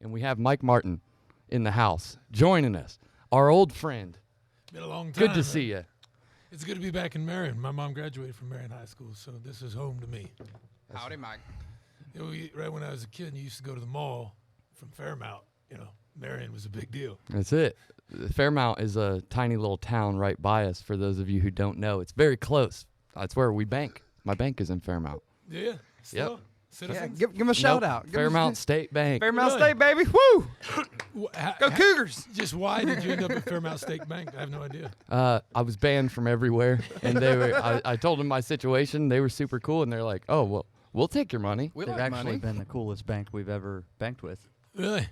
and we have Mike Martin in the house joining us, our old friend. Been a long time. Good to see you. It's good to be back in Marion. My mom graduated from Marion High School, so this is home to me. Howdy, Mike. You know, right when I was a kid, and you used to go to the mall from Fairmount. You know, Marion was a big deal. That's it. Fairmount is a tiny little town right by us. For those of you who don't know, it's very close. That's where we bank. My bank is in Fairmount. Yeah. Still? Yep. Citizens? Yeah, give him a shout out. Give Fairmount State Bank. Fairmount Really? State, baby. Woo! Wh- Go Cougars. Just why did you end up at Fairmount State Bank? I have no idea. I was banned from everywhere, and they were. I told them my situation. They were super cool, and they're like, "Oh, well, we'll take your money." We They've like actually money. been the coolest bank we've ever banked with. Really?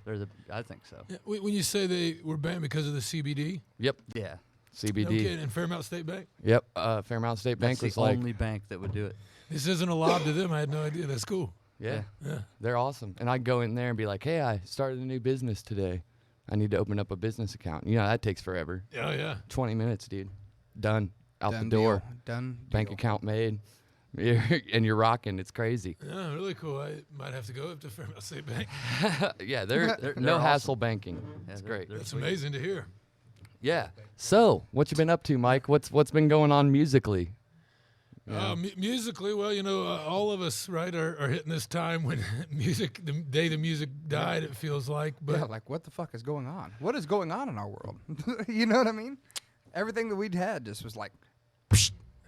I think so. Yeah, when you say they were banned because of the CBD? Yep. Yeah. CBD. Okay, and Fairmount State Bank? Yep. Fairmount State Bank That's was the like, only bank that would do it. This isn't a lob to them. I had no idea. That's cool. yeah, Yeah. they're awesome. And I'd go in there and be like, "Hey, I started a new business today. I need to open up a business account." You know, that takes forever. Oh, yeah. 20 minutes, dude. Done. Out Done the door. deal. Done. Bank deal. account made. And you're rocking. It's crazy. Yeah, really cool. I might have to go up to Fairmount State Bank. Yeah, they're They're no awesome. hassle banking. Yeah, It's they're- great. they're That's sweet. amazing to hear. Yeah. So, what you been up to, Mike? What's been going on musically? Yeah. Musically, well, you know, all of us, right, are hitting this time when the day the music died, it feels like. But Yeah, like what the fuck is going on? What is going on in our world? You know what I mean? Everything that we'd had just was like,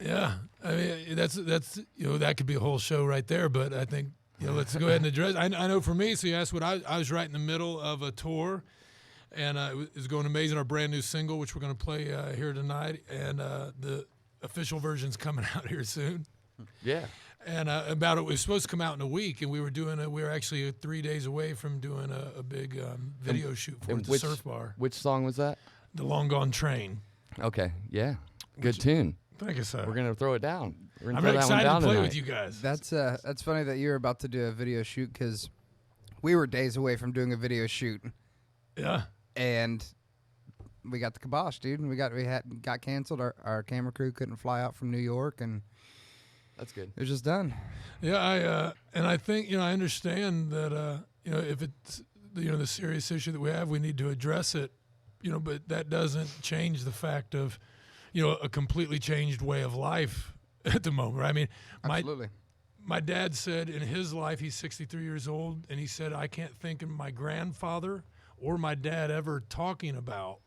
yeah, I mean, that's you know, that could be a whole show right there. But I think, you know, let's go ahead and address. I know for me, so you asked what I was right in the middle of a tour, and it was going amazing. Our brand new single, which we're going to play here tonight, and the official version's coming out here soon. Yeah. And about it was supposed to come out in a week, and we were actually 3 days away from doing a big video shoot for it at the which, Surf Bar, Which song was that? the Long Gone Train. Okay. Yeah. Good tune. Thank you, sir. We're gonna throw it down. We're gonna I'm throw really that one excited to down play tonight. with you guys. that's funny that you're about to do a video shoot because we were days away from doing a video shoot Yeah. and we got the kibosh, dude. We got canceled. Our camera crew couldn't fly out from New York, and That's good. it was just done. Yeah, and I think, you know, I understand that you know, if it's, you know, the serious issue that we have, we need to address it, you know, but that doesn't change the fact of, you know, a completely changed way of life at the moment. Right? I mean, Absolutely. my dad said in his life, he's 63 years old, and he said, I can't think of my grandfather or my dad ever talking about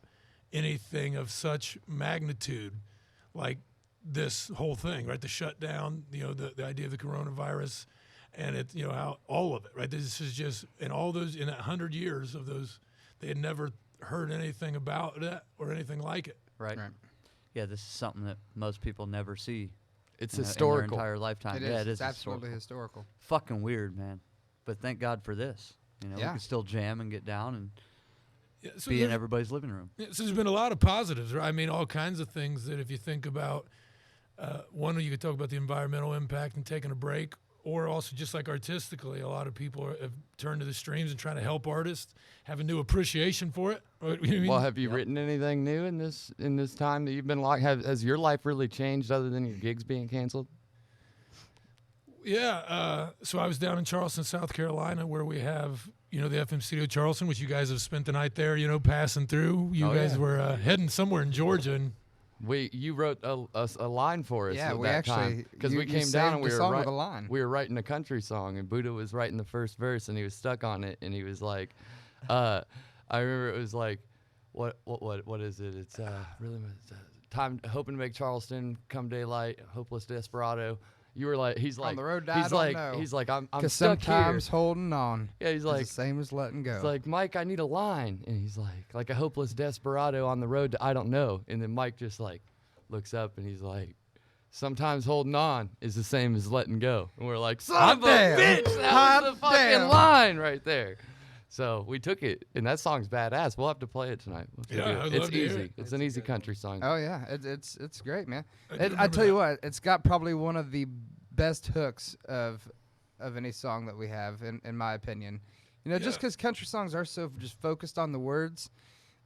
anything of such magnitude like this whole thing, right? The shutdown, you know, the idea of the coronavirus, and it, you know, how all of it, right? This is just, in all those, in 100 years of those, they had never heard anything about that or anything like it. Right. Right. Yeah, this is something that most people never see. It's in their historical. entire lifetime. It Yeah, is. it It's is absolutely historical. historical. Fucking weird, man. But thank God for this. You know, Yeah. we can still jam and get down and Yeah, so be in there's- everybody's living room. Yeah, so there's been a lot of positives, right? I mean, all kinds of things that if you think about, one, you could talk about the environmental impact and taking a break, or also just like artistically, a lot of people have turned to the streams and trying to help artists have a new appreciation for it. You know what I mean? Well, have you written anything new in this time that you've been locked? Has your life really changed other than your gigs being canceled? Yeah, so I was down in Charleston, South Carolina, where we have, you know, the FM Studio Charleston, which you guys have spent the night there, you know, passing through. You Oh, guys yeah. were heading somewhere in Georgia, and You wrote a line for us. Yeah, at we that actually because you- we you came down and saved we the were song with a line. we were writing a country song, and Buddha was writing the first verse, and he was stuck on it, and he was like, I remember it was like, what is it? It's really time hoping to make Charleston come daylight, hopeless desperado. You were like, he's like, the road I he's don't like, know. he's like, I'm Because stuck sometimes here. holding on Yeah, he's is like, the same as letting go. it's like, Mike, I need a line. And he's like a hopeless desperado on the road to I don't know. And then Mike just like looks up and he's like, sometimes holding on is the same as letting go. And we're like, son Hot of a damn. bitch, that Hot was the fucking damn. line right there. So we took it, and that song's badass. We'll have to play it tonight. Yeah, I'd it's love to hear easy. it. It's an easy country song. Oh yeah, it's great, man. I do I remember tell you that. what, it's got probably one of the best hooks of any song that we have, in my opinion. You know, just Yeah. because country songs are so just focused on the words,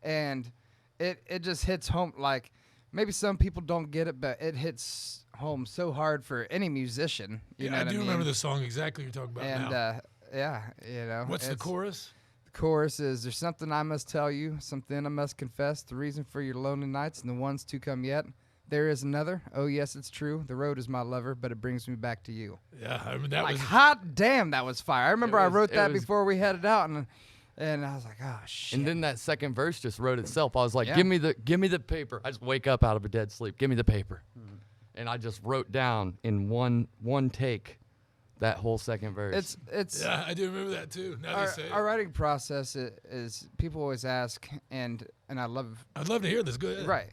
and it just hits home. Like maybe some people don't get it, but it hits home so hard for any musician. You yeah, know I what do I mean? remember the song exactly you're talking about And now. yeah, you know. What's the it's- chorus? The chorus is, there's something I must tell you, something I must confess, the reason for your lonely nights and the ones to come yet. There is another. Oh, yes, it's true. The road is my lover, but it brings me back to you. Yeah, I mean that Like, was hot damn, that was fire. I remember I was- wrote it that was- before we headed out, and I was like, oh, shit. And then that second verse just wrote itself. I was like, Yeah. give me the paper. I just wake up out of a dead sleep. Give me the paper. And I just wrote down in one take that whole second verse. It's yeah, I do remember that too. Now our, they say our writing process is people always ask, and I love I'd love to hear this. Go ahead. right.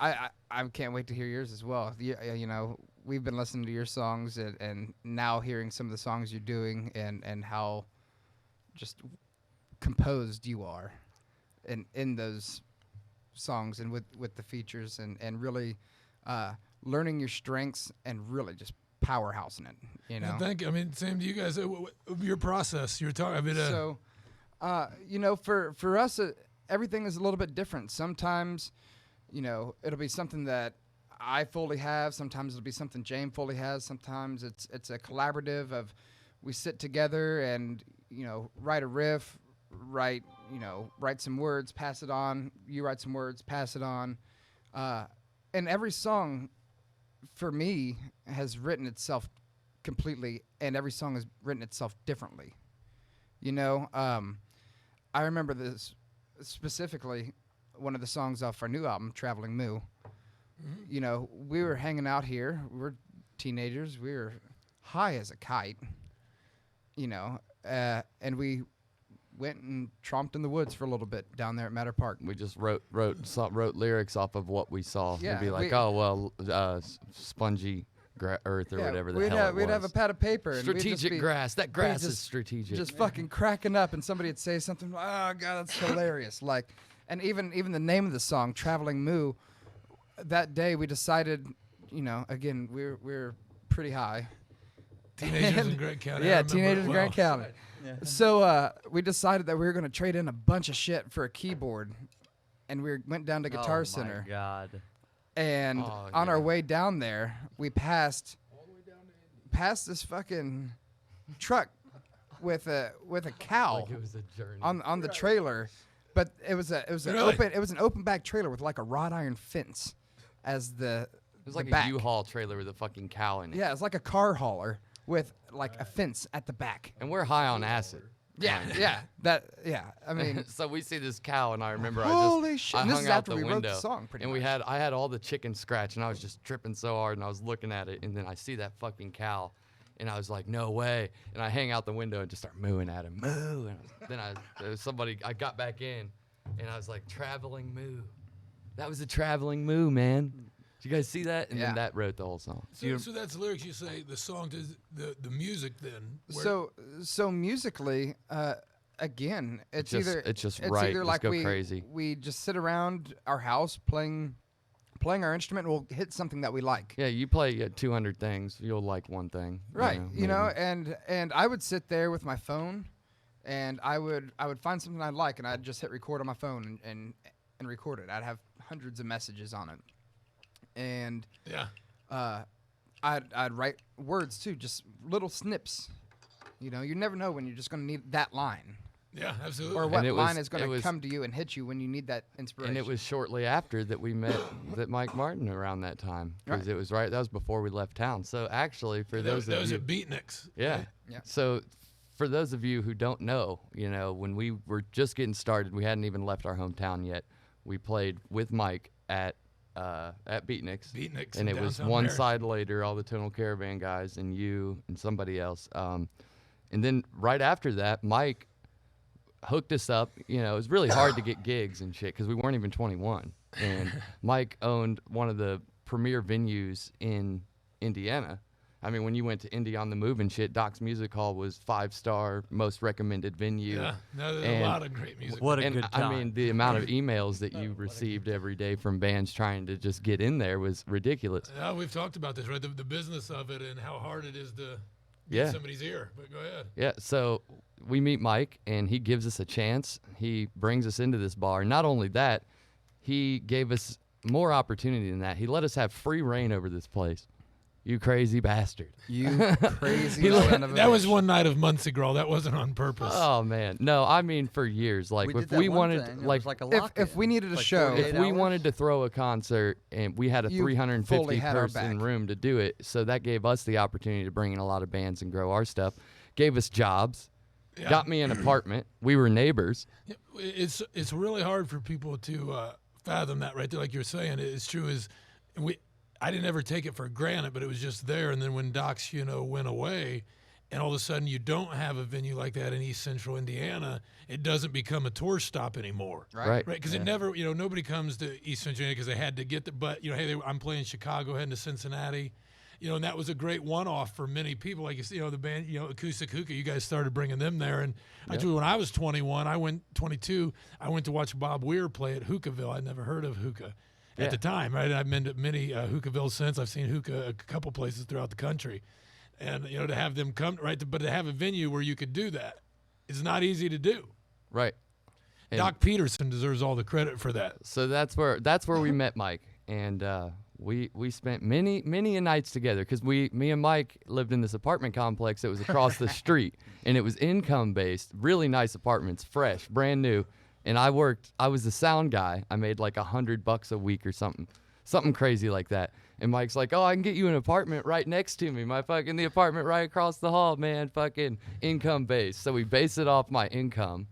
I can't wait to hear yours as well. You know, we've been listening to your songs and now hearing some of the songs you're doing and how just composed you are in those songs and with the features and really learning your strengths and really just powerhousing it. You know. Well, thank you. I mean, same to you guys. Your process. You're talking. I mean, So, you know, for us, everything is a little bit different. Sometimes, you know, it'll be something that I fully have. Sometimes it'll be something Jane fully has. Sometimes it's a collaborative of we sit together and, you know, write a riff, write some words, pass it on. You write some words, pass it on. And every song, for me, has written itself completely, and every song has written itself differently. You know, I remember this specifically, one of the songs off our new album, Traveling Moo. You know, we were hanging out here. We were teenagers. We were high as a kite, you know, and we went and tromped in the woods for a little bit down there at Matter Park. We just wrote lyrics off of what we saw. Yeah, We'd be like, we- spongy earth or whatever the we'd hell have, it we'd was. have a pad of paper. And we'd just Strategic be grass. That grass is just- strategic. just fucking cracking up, and somebody would say something. Oh God, that's hilarious! Like, and even the name of the song, "Traveling Moo." That day we decided, you know, again we're pretty high. teenagers in Grant County. I Yeah, remember teenagers it in Grant well. County. So we decided that we were going to trade in a bunch of shit for a keyboard, and we went down to Guitar oh Center. My God. And Oh, on yeah. our way down there, we passed this fucking truck with a cow Like it was a journey. on the trailer, but it was an Really? open back trailer with like a wrought iron fence as the It was like back. a U-Haul trailer with a fucking cow in it. Yeah, it's like a car hauler with like a fence at the back. And we're high on acid. Yeah, I mean, So we see this cow, and I remember holy shit! I And this hung is out after the we window, wrote the song, pretty and much. I had all the chicken scratch, and I was just tripping so hard, and I was looking at it, and then I see that fucking cow, and I was like, no way, and I hang out the window and just start mooing at him, moo, and there was somebody, I got back in, and I was like, traveling moo, that was a traveling moo, man. Did you guys see that? And Yeah. then that wrote the whole song. So that's lyrics. You say the song does the music then. Where- So musically, again, it's just- either it's just it's right. either Just like go we crazy. we just sit around our house playing our instrument, and we'll hit something that we like. Yeah, you play 200 things, you'll like one thing. Right, you know, maybe. and I would sit there with my phone, and I would find something I like, and I'd just hit record on my phone and record it. I'd have hundreds of messages on it, and yeah. I'd write words too, just little snips. You know, you never know when you're just gonna need that line, Yeah, absolutely. or what it line was- is gonna it was- come to you and hit you when you need that inspiration. And it was shortly after that we met that Mike Martin around that time. Because Right. it was that was before we left town. So actually, for that those was of you, at Beatniks. yeah. right? Yeah. So for those of you who don't know, you know, when we were just getting started, we hadn't even left our hometown yet. We played with Mike at Beatniks. Beatniks And in it was downtown one Merritt. side later, all the Tonal Caravan guys, and you and somebody else. And then right after that, Mike hooked us up. You know, it was really hard to get gigs and shit because we weren't even 21. And Mike owned one of the premier venues in Indiana. I mean, when you went to Indy on the Move and shit, Doc's Music Hall was 5-star, most recommended venue. Yeah, no, there's And- a lot of great music. What a And good I time. mean, the amount of emails that you received every day from bands trying to just get in there was ridiculous. Yeah, we've talked about this, right? The business of it and how hard it is to Yeah. get somebody's ear. But go ahead. Yeah, so we meet Mike, and he gives us a chance. He brings us into this bar. Not only that, he gave us more opportunity than that. He let us have free reign over this place. You crazy bastard. You crazy He son of a That was bitch. one night of Muncie Girl. That wasn't on purpose. Oh man, no, I mean for years. Like we if did that we one wanted, thing, it like, was like a If lock-in. we needed a Like show- 48 if we hours. wanted to throw a concert and we had a You fully 350 had our person back. room to do it, so that gave us the opportunity to bring in a lot of bands and grow our stuff. Gave us jobs. Yeah. Got me an apartment. We were neighbors. It's really hard for people to fathom that right there, like you're saying. It's true. I didn't ever take it for granted, but it was just there. And then when Doc's, went away, and all of a sudden you don't have a venue like that in East Central Indiana, it doesn't become a tour stop anymore. Right. Right, because it never, nobody comes to East Central Indiana because they had to get there. But hey, I'm playing Chicago, heading to Cincinnati, and that was a great one-off for many people. Like the band, Acoustic Hookah, you guys started bringing them there. And actually, when I was 22, I went to watch Bob Weir play at Hookahville. I'd never heard of Hookah at the time, right? I've been to many Hookahvilles since. I've seen Hookah a couple places throughout the country, and to have them come but to have a venue where you could do that is not easy to do. Right. And Doc Peterson deserves all the credit for that. so that's where we met Mike, and we spent many nights together because me and Mike lived in this apartment complex that was across the street, and it was income based, really nice apartments, fresh, brand new. And I was the sound guy. I made like $100 a week or something crazy like that. And Mike's like, "Oh, I can get you an apartment right next to me. The apartment right across the hall, man. Fucking income based." So we base it off my income.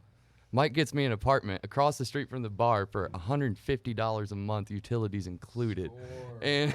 Mike gets me an apartment across the street from the bar for $150 a month, utilities included. And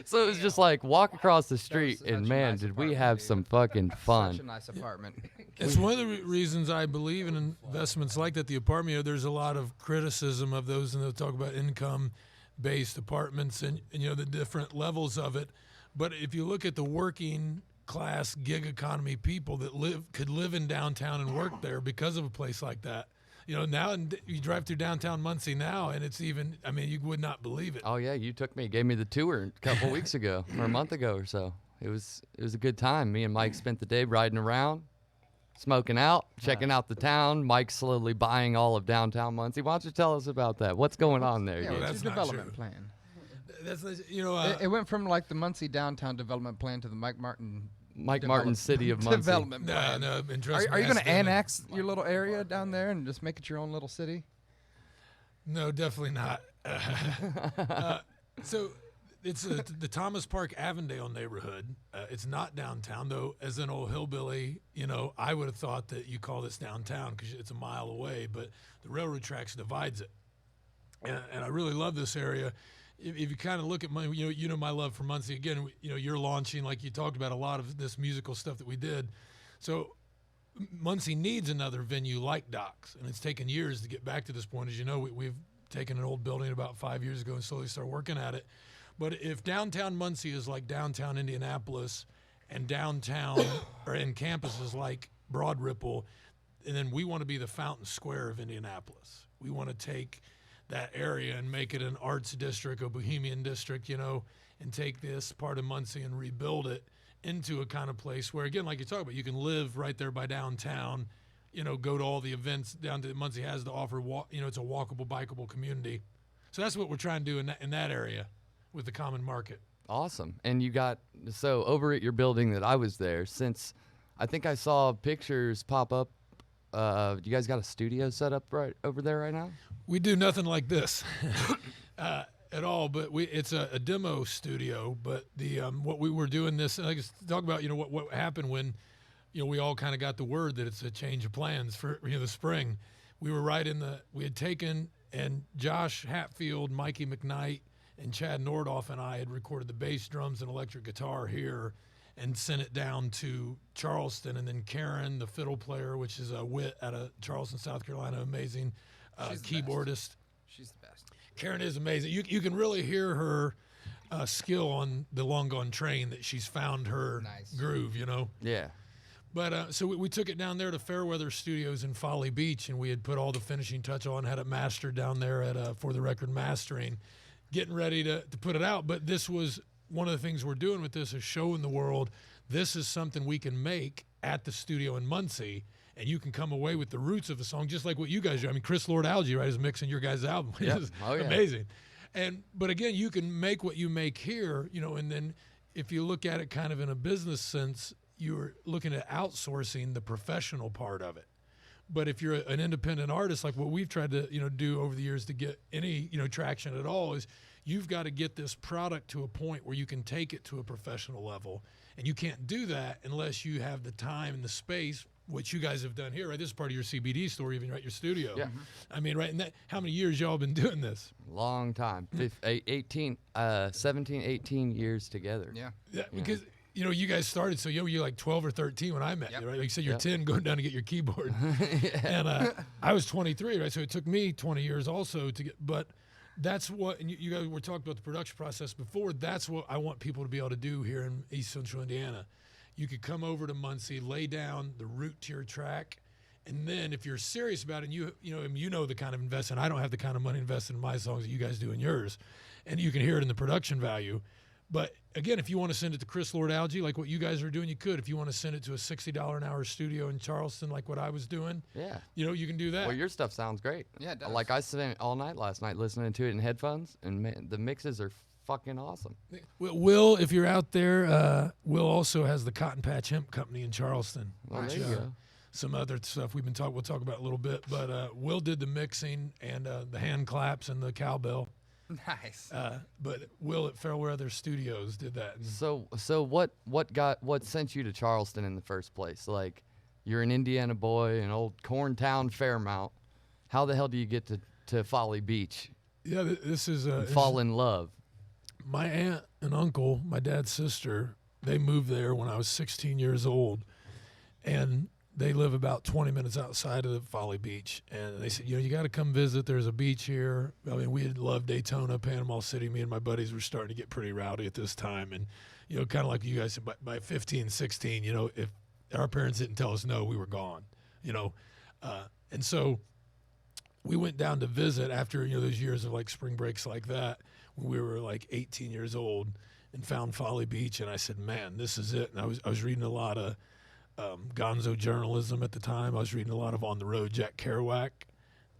so it was just like walk across the street, such and a man, nice did we apartment, have dude. some fucking fun. Such a nice apartment. It's one of the reasons I believe in investments like that. The apartment, there's a lot of criticism of those, and they'll talk about income-based apartments and the different levels of it. But if you look at the working class gig economy people that could live in downtown and work there because of a place like that. Now you drive through downtown Muncie now, and it's even, you would not believe it. Oh yeah, you gave me the tour a couple weeks ago or a month ago or so. It was a good time. Me and Mike spent the day riding around, smoking out, checking out the town. Mike slowly buying all of downtown Muncie. Why don't you tell us about that? What's going on there? Yeah, dude? what's that's your not development true. plan? That's It went from like the Muncie downtown development plan to the Mike Martin City of Muncie. development plan. no. And trust Are me, you going that's to annex your little area down there and just make it your own little city? No, definitely not. So it's the Thomas Park Avondale neighborhood. It's not downtown, though. As an old hillbilly, I would have thought that you call this downtown because it's a mile away, but the railroad tracks divides it. And I really love this area. If you kind of look at my, my love for Muncie. Again, you're launching, like you talked about, a lot of this musical stuff that we did. So Muncie needs another venue like Doc's, and it's taken years to get back to this point. As you know, we've taken an old building about 5 years ago and slowly started working at it. But if downtown Muncie is like downtown Indianapolis, and downtown or in campus is like Broad Ripple, and then we want to be the Fountain Square of Indianapolis. We want to take that area and make it an arts district, a bohemian district, and take this part of Muncie and rebuild it into a kind of place where, again, like you talk about, you can live right there by downtown, go to all the events down that Muncie has to offer. It's a walkable, bikeable community. So that's what we're trying to do in that area with the Common Market. Awesome. And you got, so over at your building that I was there, since I think I saw pictures pop up, you guys got a studio set up right over there right now? We do nothing like this at all, but it's a demo studio. But the what we were doing this, like talk about, what happened when, we all kind of got the word that it's a change of plans for the spring. We were we had taken, and Josh Hatfield, Mikey McKnight, and Chad Nordoff and I had recorded the bass, drums, and electric guitar here and sent it down to Charleston. And then Karen, the fiddle player, which is a wit out of Charleston, South Carolina, amazing She's the keyboardist. She's the best. Karen is amazing. You can really hear her skill on the Long Gone Train, that she's found her Nice. groove, Yeah. But so we took it down there to Fairweather Studios in Folly Beach, and we had put all the finishing touch on, had it mastered down there at For the Record Mastering, getting ready to put it out. But this was one of the things we're doing with this, is showing the world this is something we can make at the studio in Muncie, and you can come away with the roots of the song, just like what you guys do. I mean, Chris Lord Alge, right, is mixing your guys' album. Yep. It's Oh, yeah. amazing. But again, you can make what you make here, and then if you look at it kind of in a business sense, you're looking at outsourcing the professional part of it. But if you're an independent artist, like what we've tried to, do over the years to get any, traction at all, is you've got to get this product to a point where you can take it to a professional level. And you can't do that unless you have the time and the space, which you guys have done here, right? This is part of your CBD story, even right, your studio. Yeah. I mean, right, and how many years y'all been doing this? Long time. 17, 18 years together. Yeah. Yeah, because you guys started, so you're like 12 or 13 when I met you, right? Like you said, you're Yep. 10 going down to get your keyboard. And I was 23, right? So it took me 20 years also to get, but that's what, and you guys were talking about the production process before, that's what I want people to be able to do here in East Central Indiana. You could come over to Muncie, lay down the root to your track, and then if you're serious about it, and you know the kind of investment, I don't have the kind of money invested in my songs that you guys do in yours, and you can hear it in the production value. But again, if you want to send it to Chris Lord Algae, like what you guys are doing, you could. If you want to send it to a $60 an hour studio in Charleston, like what I was doing, Yeah. you can do that. Well, your stuff sounds great. Yeah, it does. Like I spent all night last night listening to it in headphones, and man, the mixes are fucking awesome. Will, if you're out there, Will also has the Cotton Patch Hemp Company in Charleston. Well, which, there you go. Some other stuff we'll talk about a little bit. But Will did the mixing and the hand claps and the cowbell. Nice. But Will at Fairweather Studios did that. And So what sent you to Charleston in the first place? Like, you're an Indiana boy, an old Corntown, Fairmount. How the hell do you get to Folly Beach yeah, this is and fall in love? my aunt and uncle, my dad's sister. They moved there when I was 16 years old, and they live about 20 minutes outside of Folly Beach. And they said, you got to come visit. There's a beach here. I mean, we had loved Daytona, Panama City. Me and my buddies were starting to get pretty rowdy at this time. And, kind of like you guys said, by 15, 16, if our parents didn't tell us no, we were gone, and so we went down to visit after, those years of like spring breaks like that, when we were like 18 years old, and found Folly Beach. And I said, man, this is it. And I was reading a lot of gonzo journalism at the time. I was reading a lot of On the Road, Jack Kerouac,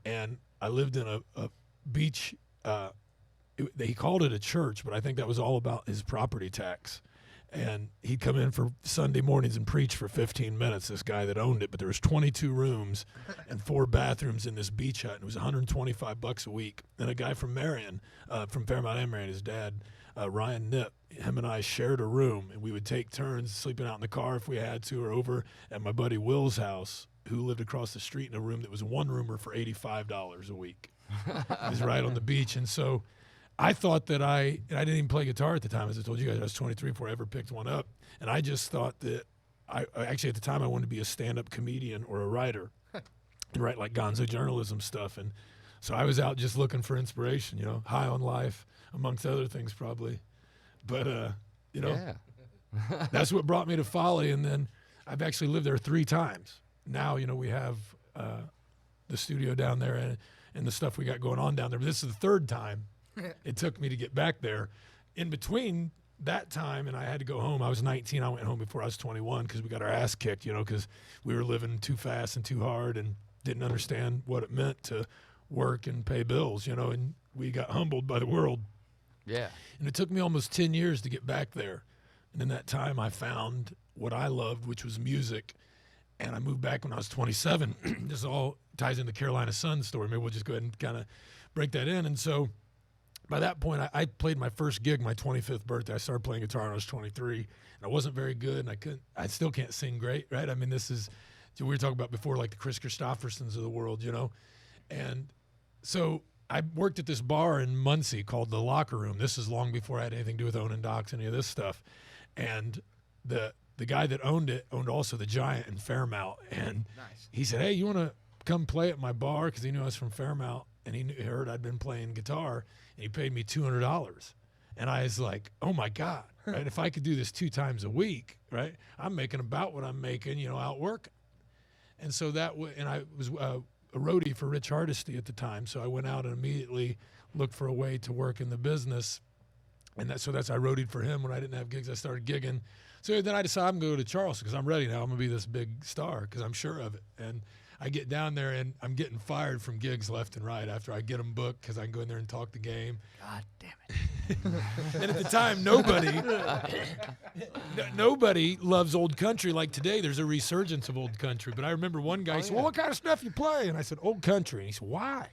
and I lived in a beach. He called it a church, but I think that was all about his property tax. And he'd come in for Sunday mornings and preach for 15 minutes, this guy that owned it. But there was 22 rooms and 4 bathrooms in this beach hut, and it was $125 a week. And a guy from Marion, from Fairmount and Marion, his dad, Ryan Nip, him and I shared a room, and we would take turns sleeping out in the car if we had to, or over at my buddy Will's house, who lived across the street in a room that was a one-roomer for $85 a week. It was right on the beach. And so I thought that I didn't even play guitar at the time. As I told you guys, I was 23 before I ever picked one up. And I just thought that I actually at the time I wanted to be a stand-up comedian or a writer and write like gonzo journalism stuff. And so I was out just looking for inspiration, high on life, amongst other things probably. But, Yeah. that's what brought me to Folly. And then I've actually lived there 3 times. Now, we have the studio down there and the stuff we got going on down there. But this is the 3rd time it took me to get back there. In between that time and I had to go home, I was 19. I went home before I was 21 because we got our ass kicked, because we were living too fast and too hard and didn't understand what it meant to work and pay bills, and we got humbled by the world. Yeah. And it took me almost 10 years to get back there. And in that time, I found what I loved, which was music. And I moved back when I was 27. This all ties in the Carolina Sun story. Maybe we'll just go ahead and kind of break that in. And so by that point, I played my first gig my 25th birthday. I started playing guitar when I was 23. And I wasn't very good, and I still can't sing great, right? I mean, this is, we were talking about before, like the Chris Christophersons of the world, And so I worked at this bar in Muncie called The Locker Room. This is long before I had anything to do with owning docks, any of this stuff. And the guy that owned it owned also the Giant in Fairmount. And Nice. he said, hey, you want to come play at my bar? Because he knew I was from Fairmount, and he heard I'd been playing guitar, and he paid me $200. And I was like, oh, my God, right? If I could do this 2 times a week, right, I'm making about what I'm making, out working. And so and I was a roadie for Rich Hardesty at the time, so I went out and immediately looked for a way to work in the business. And I roadied for him when I didn't have gigs. I started gigging. So then I decided I'm going to go to Charleston because I'm ready now. I'm going to be this big star because I'm sure of it. And I get down there, and I'm getting fired from gigs left and right after I get them booked because I can go in there and talk the game. God damn it. And at the time, nobody loves old country like today. There's a resurgence of old country. But I remember one guy said, "Well, what kind of stuff you play?" And I said, "Old country." And he said, "Why?"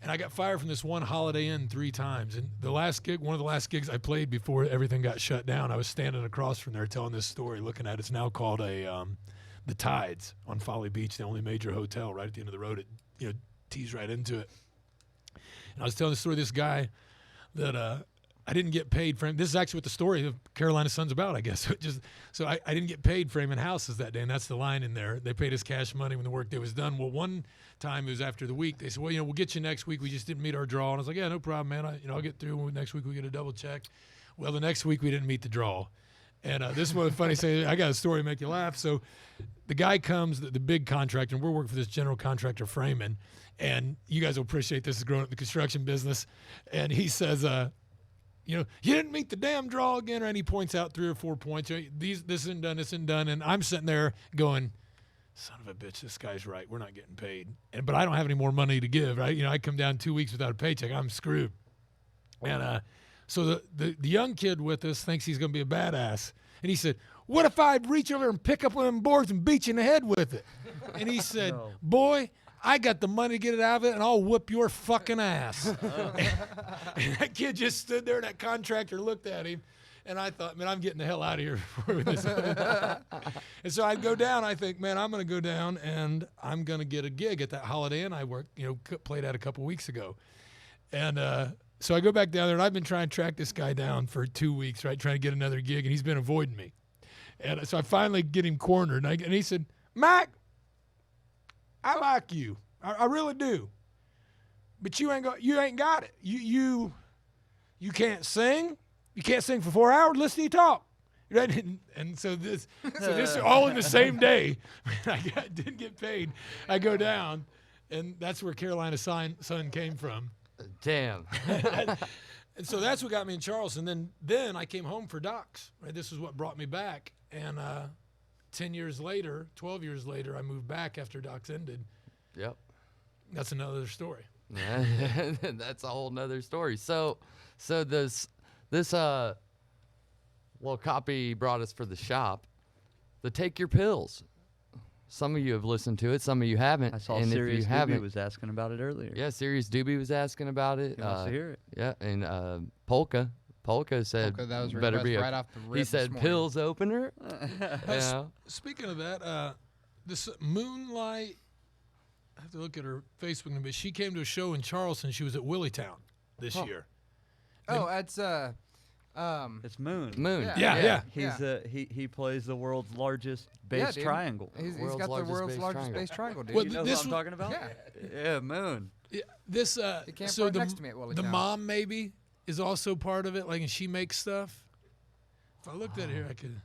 And I got fired from this one Holiday Inn 3 times. And one of the last gigs I played before everything got shut down, I was standing across from there telling this story, looking at it's now called the Tides on Folly Beach, the only major hotel right at the end of the road. It tees right into it. And I was telling the story of this guy that I didn't get paid for him. This is actually what the story of Carolina Sun's about, I guess. So I didn't get paid for him in houses that day, and that's the line in there. They paid us cash money when the work day was done. Well, one time it was after the week. They said, "Well, we'll get you next week. We just didn't meet our draw." And I was like, "Yeah, no problem, man. I'll get through. Next week we get a double check." Well, the next week we didn't meet the draw. And this is one of the funny things. I got a story to make you laugh. So the guy comes, the big contractor, and we're working for this general contractor, Freeman. And you guys will appreciate this, is growing up in the construction business. And he says, you didn't meet the damn draw again. And he points out 3 or 4 points. This isn't done, this isn't done. And I'm sitting there going, son of a bitch, this guy's right. We're not getting paid. But I don't have any more money to give, right? I come down 2 weeks without a paycheck. I'm screwed. And so the young kid with us thinks he's going to be a badass. And he said, "What if I reach over and pick up one of them boards and beat you in the head with it?" And he said, No. "Boy, I got the money to get it out of it, and I'll whip your fucking ass." And that kid just stood there, and that contractor looked at him. And I thought, man, I'm getting the hell out of here before this. And so I'd go down. I think, man, I'm going to go down, and I'm going to get a gig at that Holiday Inn I played at a couple weeks ago. And so I go back down there, and I've been trying to track this guy down for 2 weeks, right, trying to get another gig, and he's been avoiding me. And so I finally get him cornered, and he said, "Mac, I like you. I really do. But you ain't got it. You can't sing. You can't sing for 4 hours. Listen to you talk." Right? And so this all in the same day. I didn't get paid. I go down, and that's where Carolina Sun came from. Damn. And so that's what got me in Charleston. Then I came home for Docs. Right? This is what brought me back. And 12 years later, I moved back after Docs ended. Yep. That's another story. Yeah, that's a whole nother story. So this copy brought us for the shop. The Take Your Pills. Some of you have listened to it. Some of you haven't. I saw and Sirius if you Doobie haven't, was asking about it earlier. yeah, Sirius Doobie was asking about it. He wants to hear it. Yeah, and Polka said Okay, that was better be right off the rip he this said morning. pills opener. Yeah. Speaking of that, this Moonlight, I have to look at her Facebook, but she came to a show in Charleston. She was at Willitown this year. Oh, that's It's Moon. Moon. Yeah. He plays the world's largest bass dude. triangle. He's World's got the largest world's bass largest triangle. bass triangle, dude. Well, You know this who I'm talking about? yeah. Yeah, Moon. Yeah, this He camped so right the, next to me at Willitown. the mom maybe is also part of it, like, and she makes stuff. If I looked at it here, I could.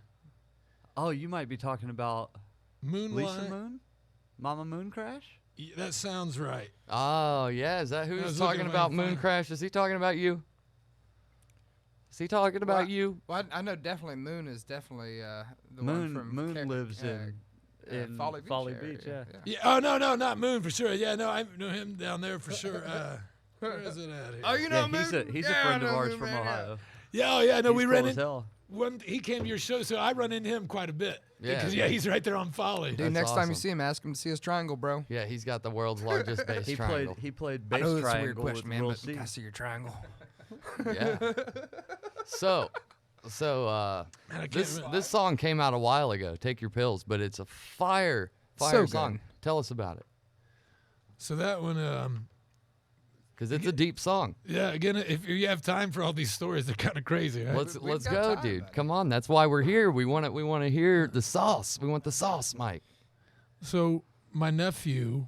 Oh, you might be talking about Moonlight. Lisa Moon? Mama Moon Crash? Yeah, that sounds right. Oh yeah, is that who I he's was looking talking if I about? can Moon find- Crash? Is he talking about you? Is he talking about Well, you? Well, I know definitely Moon is definitely the one from Moon lives in Folly Beach. yeah. area. Yeah. Oh no, not Moon for sure. Yeah, no, I know him down there for sure. Where is it at here? Oh, you Yeah, know Moon? he's a Yeah, I friend of know ours Moon, from man, yeah. Ohio. Yeah, oh yeah, no, He's we cool ran as in. hell. He came to your show, so I run into him quite a bit. Yeah. Because he's right there on Folly. Dude, That's next time you awesome. see him, ask him to see his triangle, bro. Yeah, he's got the world's largest bass He triangle. played I bass know that's a weird triangle question, with man, Will but C. can I see your triangle? Yeah. So Man, I can't remember. this song came out a while ago. Take Your Pills, but it's a fire So song. good. Tell us about it, So that one, because it's a deep song. yeah. Again, if you have time for all these stories, they're kind of crazy. Right? Let's got go, time, dude. buddy. Come on, that's why we're here. We want to hear the sauce. We want the sauce, Mike. So my nephew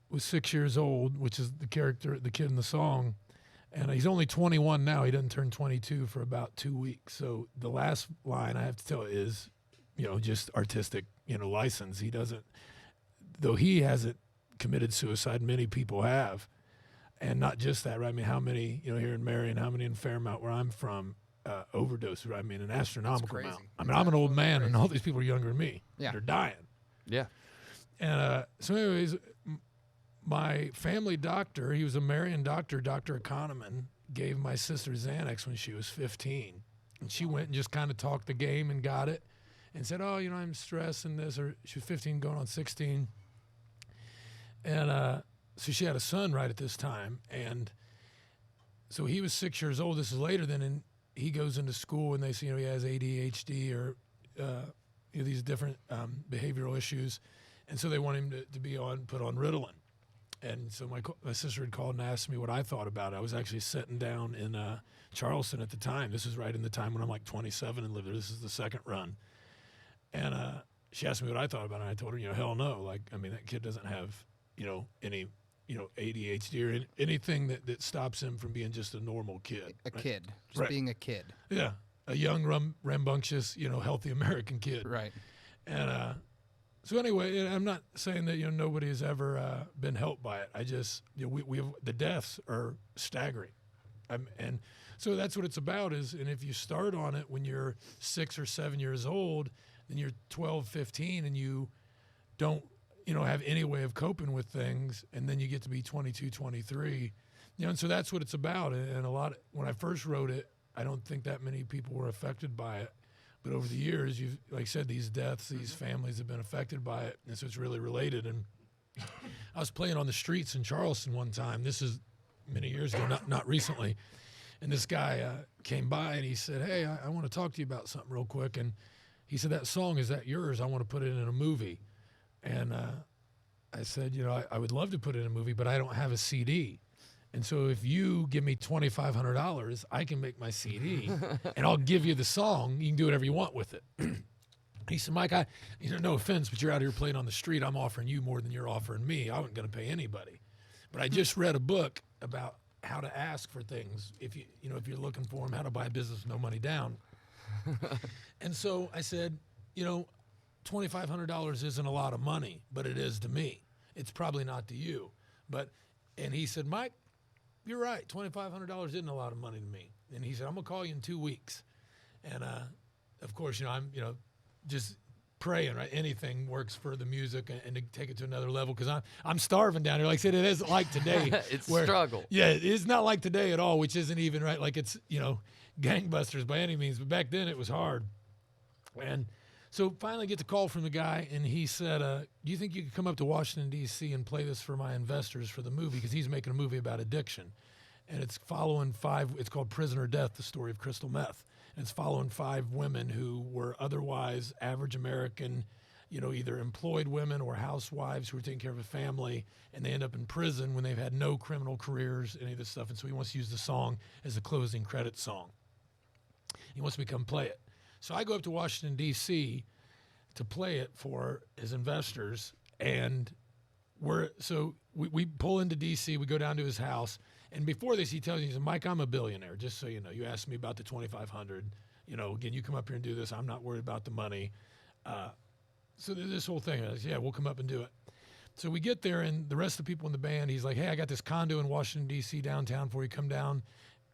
was 6 years old, which is the kid in the song, and he's only 21 now. He doesn't turn 22 for about 2 weeks. So the last line I have to tell is, just artistic, license. He doesn't, though he hasn't committed suicide. Many people have, and not just that. Right? I mean, how many, here in Marion, how many in Fairmount, where I'm from, overdose? Right? I mean, an astronomical crazy. amount. I mean, I'm an old man, and all these people are younger than me. Yeah. They're dying. Yeah. And so anyways, my family doctor, he was a Marion doctor, Dr. Economan, gave my sister Xanax when she was 15. And she went and just kind of talked the game and got it and said, oh, I'm stressed and this, or she was 15 going on 16. And so she had a son right at this time. And so he was 6 years old. This is later than, and he goes into school and they say, he has ADHD or these different behavioral issues. And so they want him to be put on Ritalin. And so my sister had called and asked me what I thought about it. I was actually sitting down in Charleston at the time. This is right in the time when I'm like 27 and lived there. This is the second run. And she asked me what I thought about it. And I told her, hell no. That kid doesn't have, any, ADHD or anything that stops him from being just a normal kid. A right? kid, just Right. being a kid. Yeah, a young, rambunctious, healthy American kid. Right. And so anyway, I'm not saying that nobody has ever been helped by it. I just we have, the deaths are staggering, and so that's what it's about. And if you start on it when you're 6 or 7 years old, then you're 12, 15, and you don't have any way of coping with things, and then you get to be 22, 23, and so that's what it's about. And when I first wrote it, I don't think that many people were affected by it. But over the years, like I said, these deaths, these families have been affected by it, and so it's really related. And I was playing on the streets in Charleston one time. This is many years ago, not recently. And this guy came by and he said, "Hey, I want to talk to you about something real quick." And he said, "That song, is that yours? I want to put it in a movie." And I said, I would love to put it in a movie, but I don't have a CD. And so if you give me $2,500, I can make my CD, and I'll give you the song. You can do whatever you want with it. He said, Mike, no offense, but you're out here playing on the street. I'm offering you more than you're offering me. I wasn't going to pay anybody. But I just read a book about how to ask for things if if you're looking for them, how to buy a business with no money down. And so I said, $2,500 isn't a lot of money, but it is to me. It's probably not to you. And he said, Mike, you're right. $2,500 isn't a lot of money to me. And he said, I'm going to call you in 2 weeks. And, of course, I'm, just praying, right? Anything works for the music and to take it to another level, because I'm starving down here. Like I said, it isn't like today. It's a struggle. Yeah, it's not like today at all, which isn't even, right, like it's, gangbusters by any means. But back then it was hard. And so finally get the call from the guy, and he said, do you think you could come up to Washington, D.C. and play this for my investors for the movie? Because he's making a movie about addiction. And it's following it's called Prisoner Death, the story of crystal meth. And it's following 5 women who were otherwise average American, either employed women or housewives who were taking care of a family, and they end up in prison when they've had no criminal careers, any of this stuff. And so he wants to use the song as a closing credit song. He wants me to come play it. So I go up to Washington, D.C. to play it for his investors, and we pull into D.C., we go down to his house, and before this he tells me, he says, Mike, I'm a billionaire, just so you know. You asked me about the $2,500. Again, you come up here and do this. I'm not worried about the money. So this whole thing, I said, yeah, we'll come up and do it. So we get there, and the rest of the people in the band, he's like, hey, I got this condo in Washington, D.C. downtown before you come down.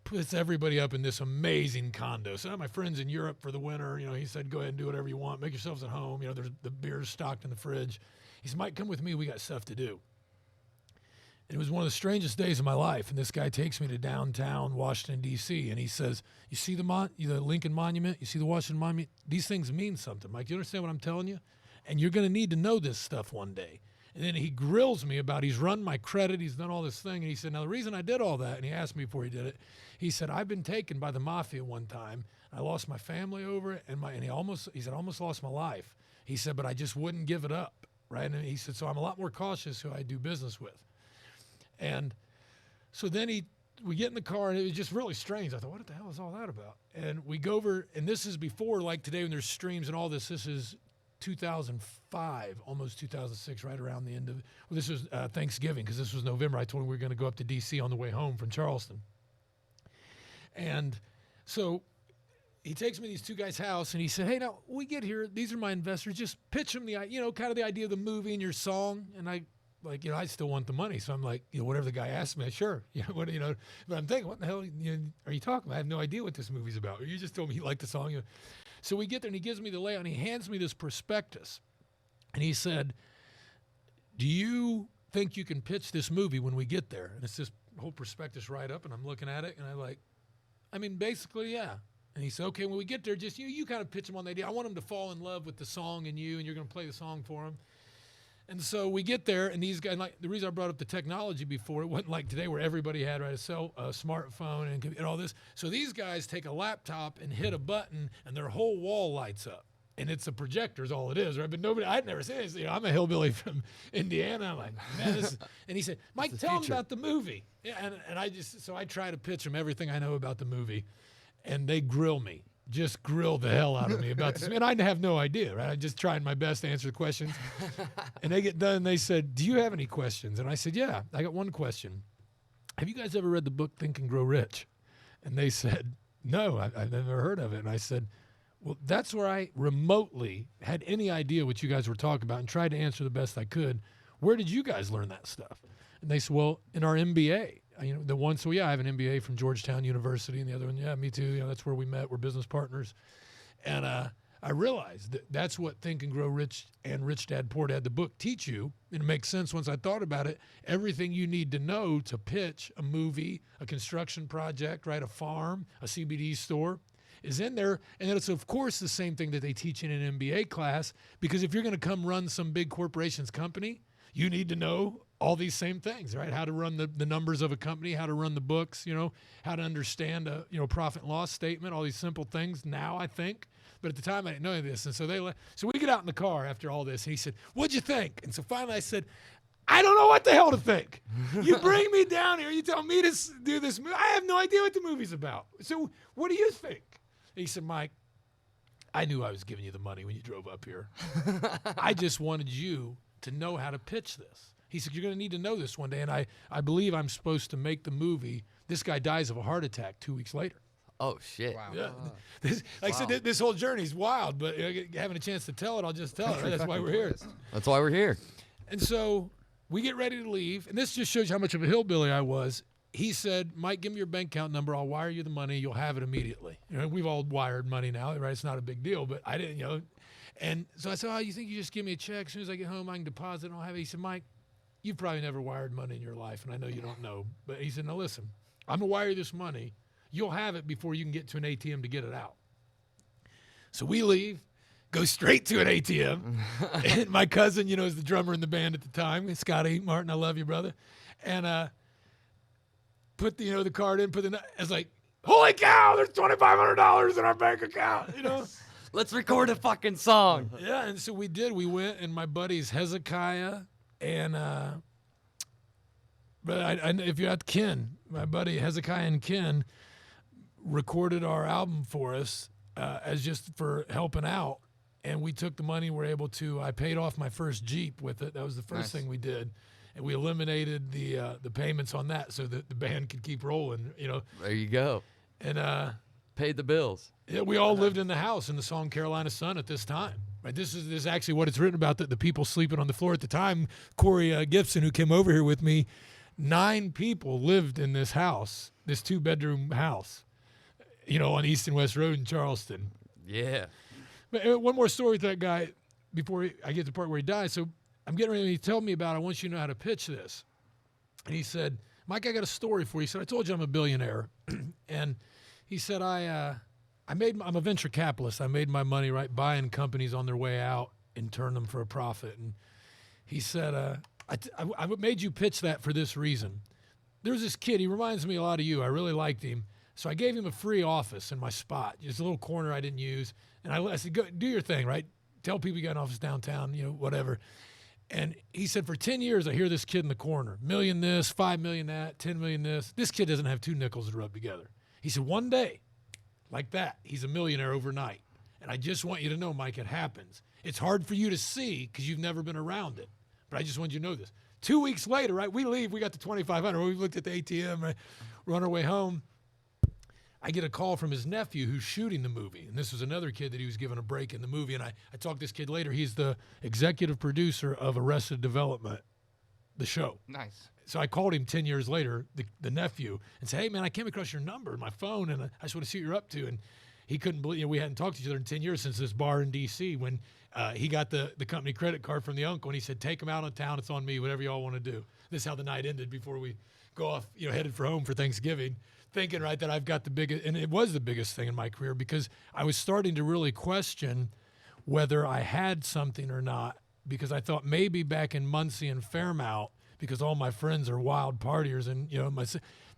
Puts everybody up in this amazing condo. So I have my friends in Europe for the winter. He said, go ahead and do whatever you want. Make yourselves at home. There's the beer's stocked in the fridge. He said, Mike, come with me. We got stuff to do. And it was one of the strangest days of my life. And this guy takes me to downtown Washington, D.C. And he says, you see the Lincoln Monument? You see the Washington Monument? These things mean something, Mike. Do you understand what I'm telling you? And you're going to need to know this stuff one day. And then he grills me about, he's run my credit, he's done all this thing. And he said, now the reason I did all that, and he asked me before he did it, he said, I've been taken by the mafia one time. I lost my family over it, and he said, I almost lost my life. He said, but I just wouldn't give it up, right? And he said, so I'm a lot more cautious who I do business with. And so then we get in the car, and it was just really strange. I thought, what the hell is all that about? And we go over, and this is before, like today when there's streams and all this. This is 2005, almost 2006, right around the end of, well, this was Thanksgiving, because this was November. I told him we were going to go up to D.C. on the way home from Charleston. And so he takes me to these 2 guys' house, and he said, hey, now, we get here, these are my investors, just pitch them kind of the idea of the movie and your song. And I still want the money. So I'm like, whatever the guy asked me, sure. But I'm thinking, what the hell are you talking about? I have no idea what this movie's about. You just told me you liked the song. So we get there, and he gives me the layout, and he hands me this prospectus. And he said, do you think you can pitch this movie when we get there? And it's this whole prospectus right up, and I'm looking at it, and I'm like, I mean, basically, yeah. And he said, okay, when we get there, just you kind of pitch them on the idea. I want them to fall in love with the song and you, and you're going to play the song for them. And so we get there, and these guys, like the reason I brought up the technology before, it wasn't like today where everybody had a smartphone and all this. So these guys take a laptop and hit a button, and their whole wall lights up. And it's a projector is all it is, right? But I'd never seen this. I'm a hillbilly from Indiana. I'm like, man, this. And he said, Mike, tell them about the movie. Yeah, and I try to pitch them everything I know about the movie, and they grill me. Just grill the hell out of me about this. And I have no idea, right? I just tried my best to answer the questions. And they get done, and they said, do you have any questions? And I said, yeah, I got one question. Have you guys ever read the book Think and Grow Rich? And they said, no, I've never heard of it. And I said, well, that's where I remotely had any idea what you guys were talking about and tried to answer the best I could. Where did you guys learn that stuff? And they said, well, in our MBA. The one, so yeah, I have an MBA from Georgetown University, and the other one, yeah, me too. That's where we met. We're business partners. And I realized that that's what Think and Grow Rich and Rich Dad, Poor Dad, the book, teach you. And it makes sense once I thought about it. Everything you need to know to pitch a movie, a construction project, right, a farm, a CBD store, is in there. And then it's, of course, the same thing that they teach in an MBA class, because if you're going to come run some big corporation's company, you need to know all these same things, right? How to run the numbers of a company, how to run the books, how to understand a profit and loss statement, all these simple things now, I think. But at the time, I didn't know any of this. And so so we get out in the car after all this, and he said, what'd you think? And so finally I said, I don't know what the hell to think. You bring me down here, you tell me to do this movie. I have no idea what the movie's about. So what do you think? And he said, Mike, I knew I was giving you the money when you drove up here. I just wanted you to know how to pitch this. He said, you're going to need to know this one day. And I believe I'm supposed to make the movie. This guy dies of a heart attack 2 weeks later. Oh, shit. Wow. Yeah. I said, this whole journey's wild, but having a chance to tell it, I'll just tell it. Right? That's why we're here. That's why we're here. And so we get ready to leave. And this just shows you how much of a hillbilly I was. He said, Mike, give me your bank account number. I'll wire you the money. You'll have it immediately. We've all wired money now, right? It's not a big deal, but I didn't, And so I said, oh, you think you just give me a check? As soon as I get home, I can deposit and I'll have it. He said, Mike, you've probably never wired money in your life, and I know you don't know. But he said, now listen, I'm going to wire you this money. You'll have it before you can get to an ATM to get it out. So we leave, go straight to an ATM. And my cousin, is the drummer in the band at the time, Scotty Martin, I love you, brother. And put the, the card in, I was like, holy cow, there's $2,500 in our bank account, Let's record a fucking song. Yeah, and so we did. We went, and my buddies Hezekiah and but if you're at Ken, my buddy Hezekiah and Ken recorded our album for us as just for helping out, and we took the money. We're able to. I paid off my first Jeep with it. That was the first thing we did, and we eliminated the payments on that so that the band could keep rolling. There you go. And paid the bills. Yeah, we all lived in the house in the song Carolina Sun at this time. Right, this is actually what it's written about, the people sleeping on the floor at the time. Corey Gibson, who came over here with me, 9 people lived in this house, this 2-bedroom house, on East and West Road in Charleston. Yeah. But one more story with that guy before I get to the part where he died. So I'm getting ready, and he told me about, I want you to know how to pitch this. And he said, Mike, I got a story for you. He said, I told you I'm a billionaire. And he said, I'm a venture capitalist. I made my money, right, buying companies on their way out and turn them for a profit. And he said, I made you pitch that for this reason. There's this kid. He reminds me a lot of you. I really liked him. So I gave him a free office in my spot, just a little corner I didn't use. And I said, go do your thing, right? Tell people you got an office downtown, whatever. And he said, for 10 years, I hear this kid in the corner, million this, 5 million that, 10 million this. This kid doesn't have 2 nickels to rub together. He said, one day, like that, he's a millionaire overnight. And I just want you to know, Mike, it happens. It's hard for you to see because you've never been around it. But I just want you to know this. 2 weeks later, right, we leave. We got the $2,500. We looked at the ATM. Right, we're on our way home. I get a call from his nephew who's shooting the movie. And this was another kid that he was given a break in the movie. And I talked to this kid later. He's the executive producer of Arrested Development, the show. Nice. So I called him 10 years later, the nephew, and said, hey, man, I came across your number in my phone, and I just want to see what you're up to. And he couldn't believe, we hadn't talked to each other in 10 years since this bar in D.C. when he got the company credit card from the uncle, and he said, take him out on town. It's on me, whatever y'all want to do. This is how the night ended before we go off, headed for home for Thanksgiving, thinking, right, that I've got the biggest, and it was the biggest thing in my career because I was starting to really question whether I had something or not, because I thought maybe back in Muncie and Fairmount, because all my friends are wild partiers and,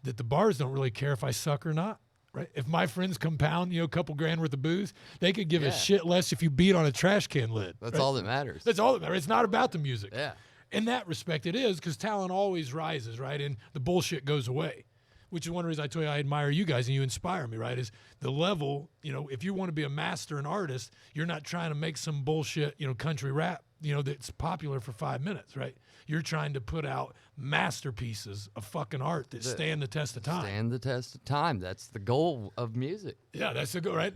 that the bars don't really care if I suck or not. Right? If my friends compound, a couple grand worth of booze, they could give a shit less if you beat on a trash can lid. That's right? all that matters. That's all that matters. It's not about the music. Yeah. In that respect, it is, because talent always rises, right? And the bullshit goes away, which is one reason I tell you I admire you guys and you inspire me, right? Is the level, if you want to be a master and artist, you're not trying to make some bullshit, country rap, that's popular for 5 minutes, right? You're trying to put out masterpieces of fucking art that stand the test of time. Stand the test of time. That's the goal of music. Yeah, that's the goal, right?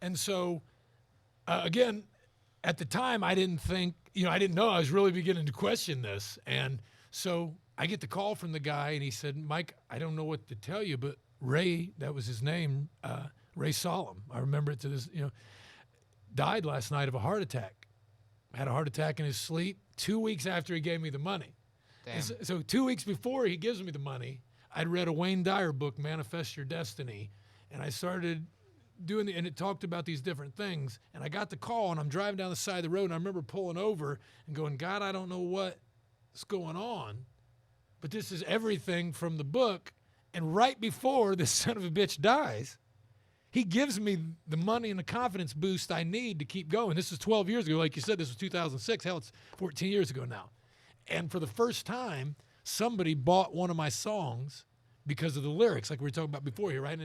And so, again, at the time, I didn't think, I didn't know I was really beginning to question this. And so I get the call from the guy, and he said, Mike, I don't know what to tell you, but Ray, that was his name, Ray Solemn, I remember it to this, died last night of a heart attack. Had a heart attack in his sleep 2 weeks after he gave me the money. Damn. So 2 weeks before he gives me the money, I'd read a Wayne Dyer book, Manifest Your Destiny, and I started doing and it talked about these different things. And I got the call, and I'm driving down the side of the road, and I remember pulling over and going, God, I don't know what's going on, but this is everything from the book. And right before this son of a bitch dies, he gives me the money and the confidence boost I need to keep going. This is 12 years ago. Like you said, this was 2006. Hell, it's 14 years ago now. And for the first time, somebody bought one of my songs because of the lyrics, like we were talking about before here, right?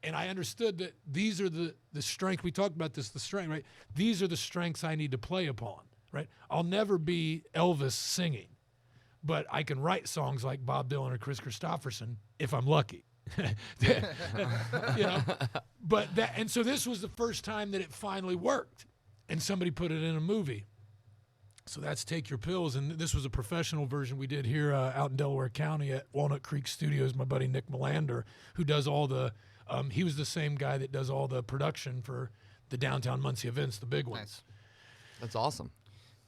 And I understood that these are the strength. We talked about this, the strength, right? These are the strengths I need to play upon, right? I'll never be Elvis singing, but I can write songs like Bob Dylan or Chris Christopherson if I'm lucky. But that, and so this was the first time that it finally worked, and somebody put it in a movie. So that's Take Your Pills, and this was a professional version we did here out in Delaware County at Walnut Creek Studios. My buddy Nick Melander, who does all the, he was the same guy that does all the production for the downtown Muncie events, the big ones. Nice. That's awesome.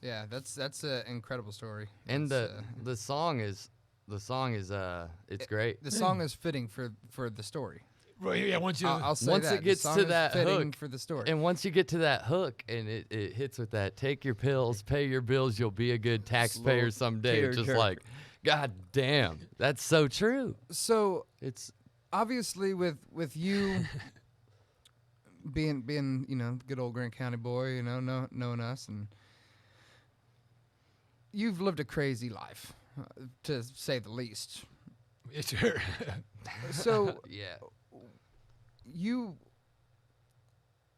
Yeah, that's an incredible story. And It's, the song is it's great. the song is fitting for the story. Right, yeah, once you, I'll say Once that. it gets the song to is that fitting hook, for the story. And once you get to that hook and it hits with that, take your pills, pay your bills, you'll be a good taxpayer someday. tear Just jerker. like, God damn, that's so true. So It's obviously, with you being good old Grant County boy, knowing us, and you've lived a crazy life, to say the least. it's sure. So yeah. you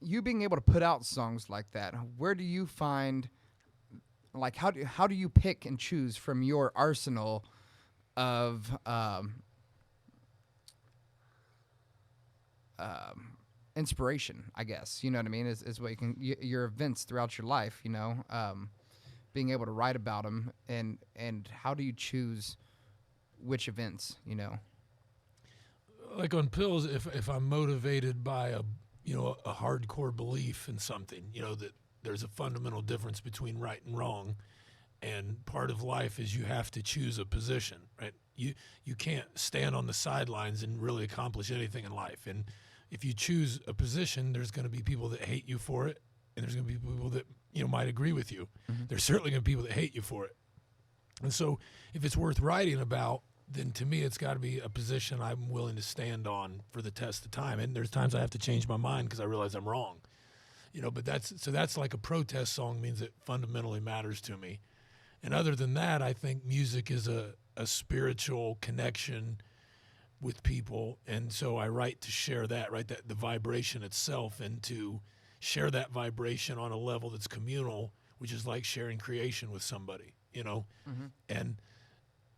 being able to put out songs like that, where do you find, like, how do you pick and choose from your arsenal of inspiration, I guess, you know what I mean, is what you can, your events throughout your life, being able to write about them, and how do you choose which events, Like on Pills, if I'm motivated by a hardcore belief in something, that there's a fundamental difference between right and wrong, and part of life is you have to choose a position, right? You can't stand on the sidelines and really accomplish anything in life. And if you choose a position, there's going to be people that hate you for it, and there's going to be people that might agree with you. Mm-hmm. There's certainly going to be people that hate you for it. And so if it's worth writing about, then to me it's got to be a position I'm willing to stand on for the test of time. And there's times I have to change my mind because I realize I'm wrong. But that's like a protest song, means it fundamentally matters to me. And other than that, I think music is a spiritual connection with people. And so I write to share that, right? That the vibration itself, and to share that vibration on a level that's communal, which is like sharing creation with somebody, and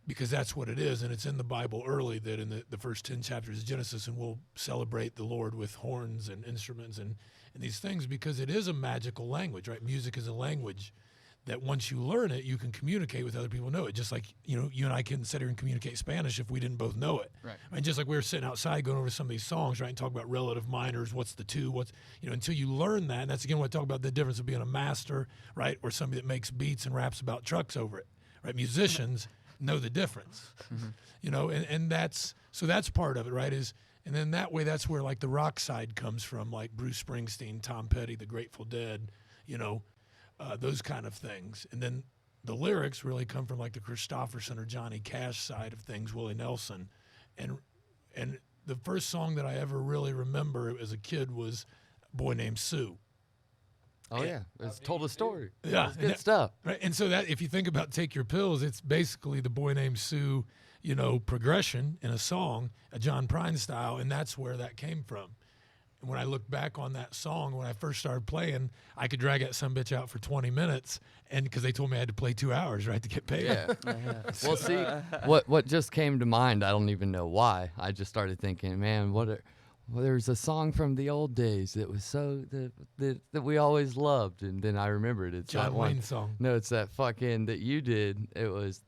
because that's what it is. And it's in the Bible early that in the first 10 chapters of Genesis, and we'll celebrate the Lord with horns and instruments and these things, because it is a magical language, right? Music is a language that once you learn it, you can communicate with other people who know it. Just like, you and I couldn't sit here and communicate Spanish if we didn't both know it. Right. And just like we were sitting outside going over some of these songs, right, and talk about relative minors, what's the two, until you learn that. And that's, again, what I talk about, the difference of being a master, right, or somebody that makes beats and raps about trucks over it, right? Musicians know the difference, and that's part of it, right, and then that way, that's where, like, the rock side comes from, like Bruce Springsteen, Tom Petty, the Grateful Dead, those kind of things. And then the lyrics really come from, like, the Christopherson or Johnny Cash side of things, Willie Nelson. And the first song that I ever really remember as a kid was Boy Named Sue. Oh, yeah. It's told a story. Yeah. It's good stuff. Right. And so that, if you think about Take Your Pills, it's basically the Boy Named Sue, progression in a song, a John Prine style, and that's where that came from. And when I look back on that song, when I first started playing, I could drag that sumbitch out for 20 minutes, and because they told me I had to play 2 hours, right, to get paid. Yeah. Well, see, what just came to mind, I don't even know why. I just started thinking, man, there's a song from the old days that was that we always loved, and then I remembered it's John that one Wayne song. No, it's that fucking that you did. It was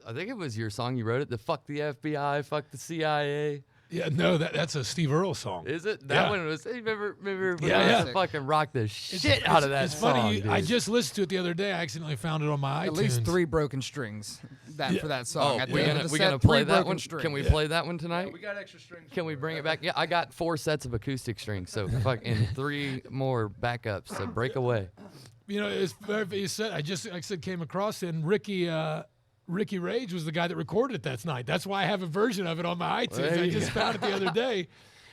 I think it was your song. You wrote it. The fuck the FBI, fuck the CIA. Yeah, no, that's a Steve Earle song. Is it? That Yeah. one was. Hey, remember Yeah. fucking rock the shit out of that It's song. funny. I dude. just listened to it the other day. I accidentally found it on my At iTunes. least 3 broken strings for that song. Oh, At the we end gonna of the we set, gonna 3 play that broken one? strings. Can we play that one tonight? We got extra strings. Can we bring it back? Yeah, I got 4 sets of acoustic strings, so fucking 3 more backups. So break away. It's very, you said, like I said, came across it, and Ricky Rage was the guy that recorded it that night. That's why I have a version of it on my iTunes. There I you just found it the other day.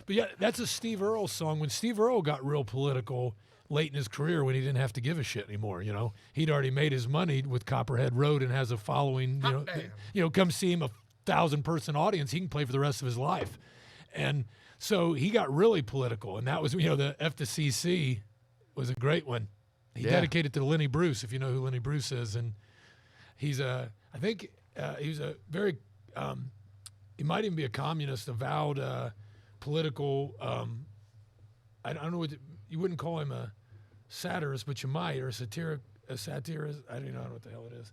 But yeah, that's a Steve Earle song. When Steve Earle got real political late in his career, when he didn't have to give a shit anymore, he'd already made his money with Copperhead Road and has a following. Come see him, 1,000-person audience. He can play for the rest of his life, and so he got really political. And that was, the F to CC was a great one. He dedicated to Lenny Bruce, if you know who Lenny Bruce is, and he's I think he was a very, he might even be a communist, avowed political. I don't know what you wouldn't call him a satirist, but you might, or a satirist. I don't know what the hell it is.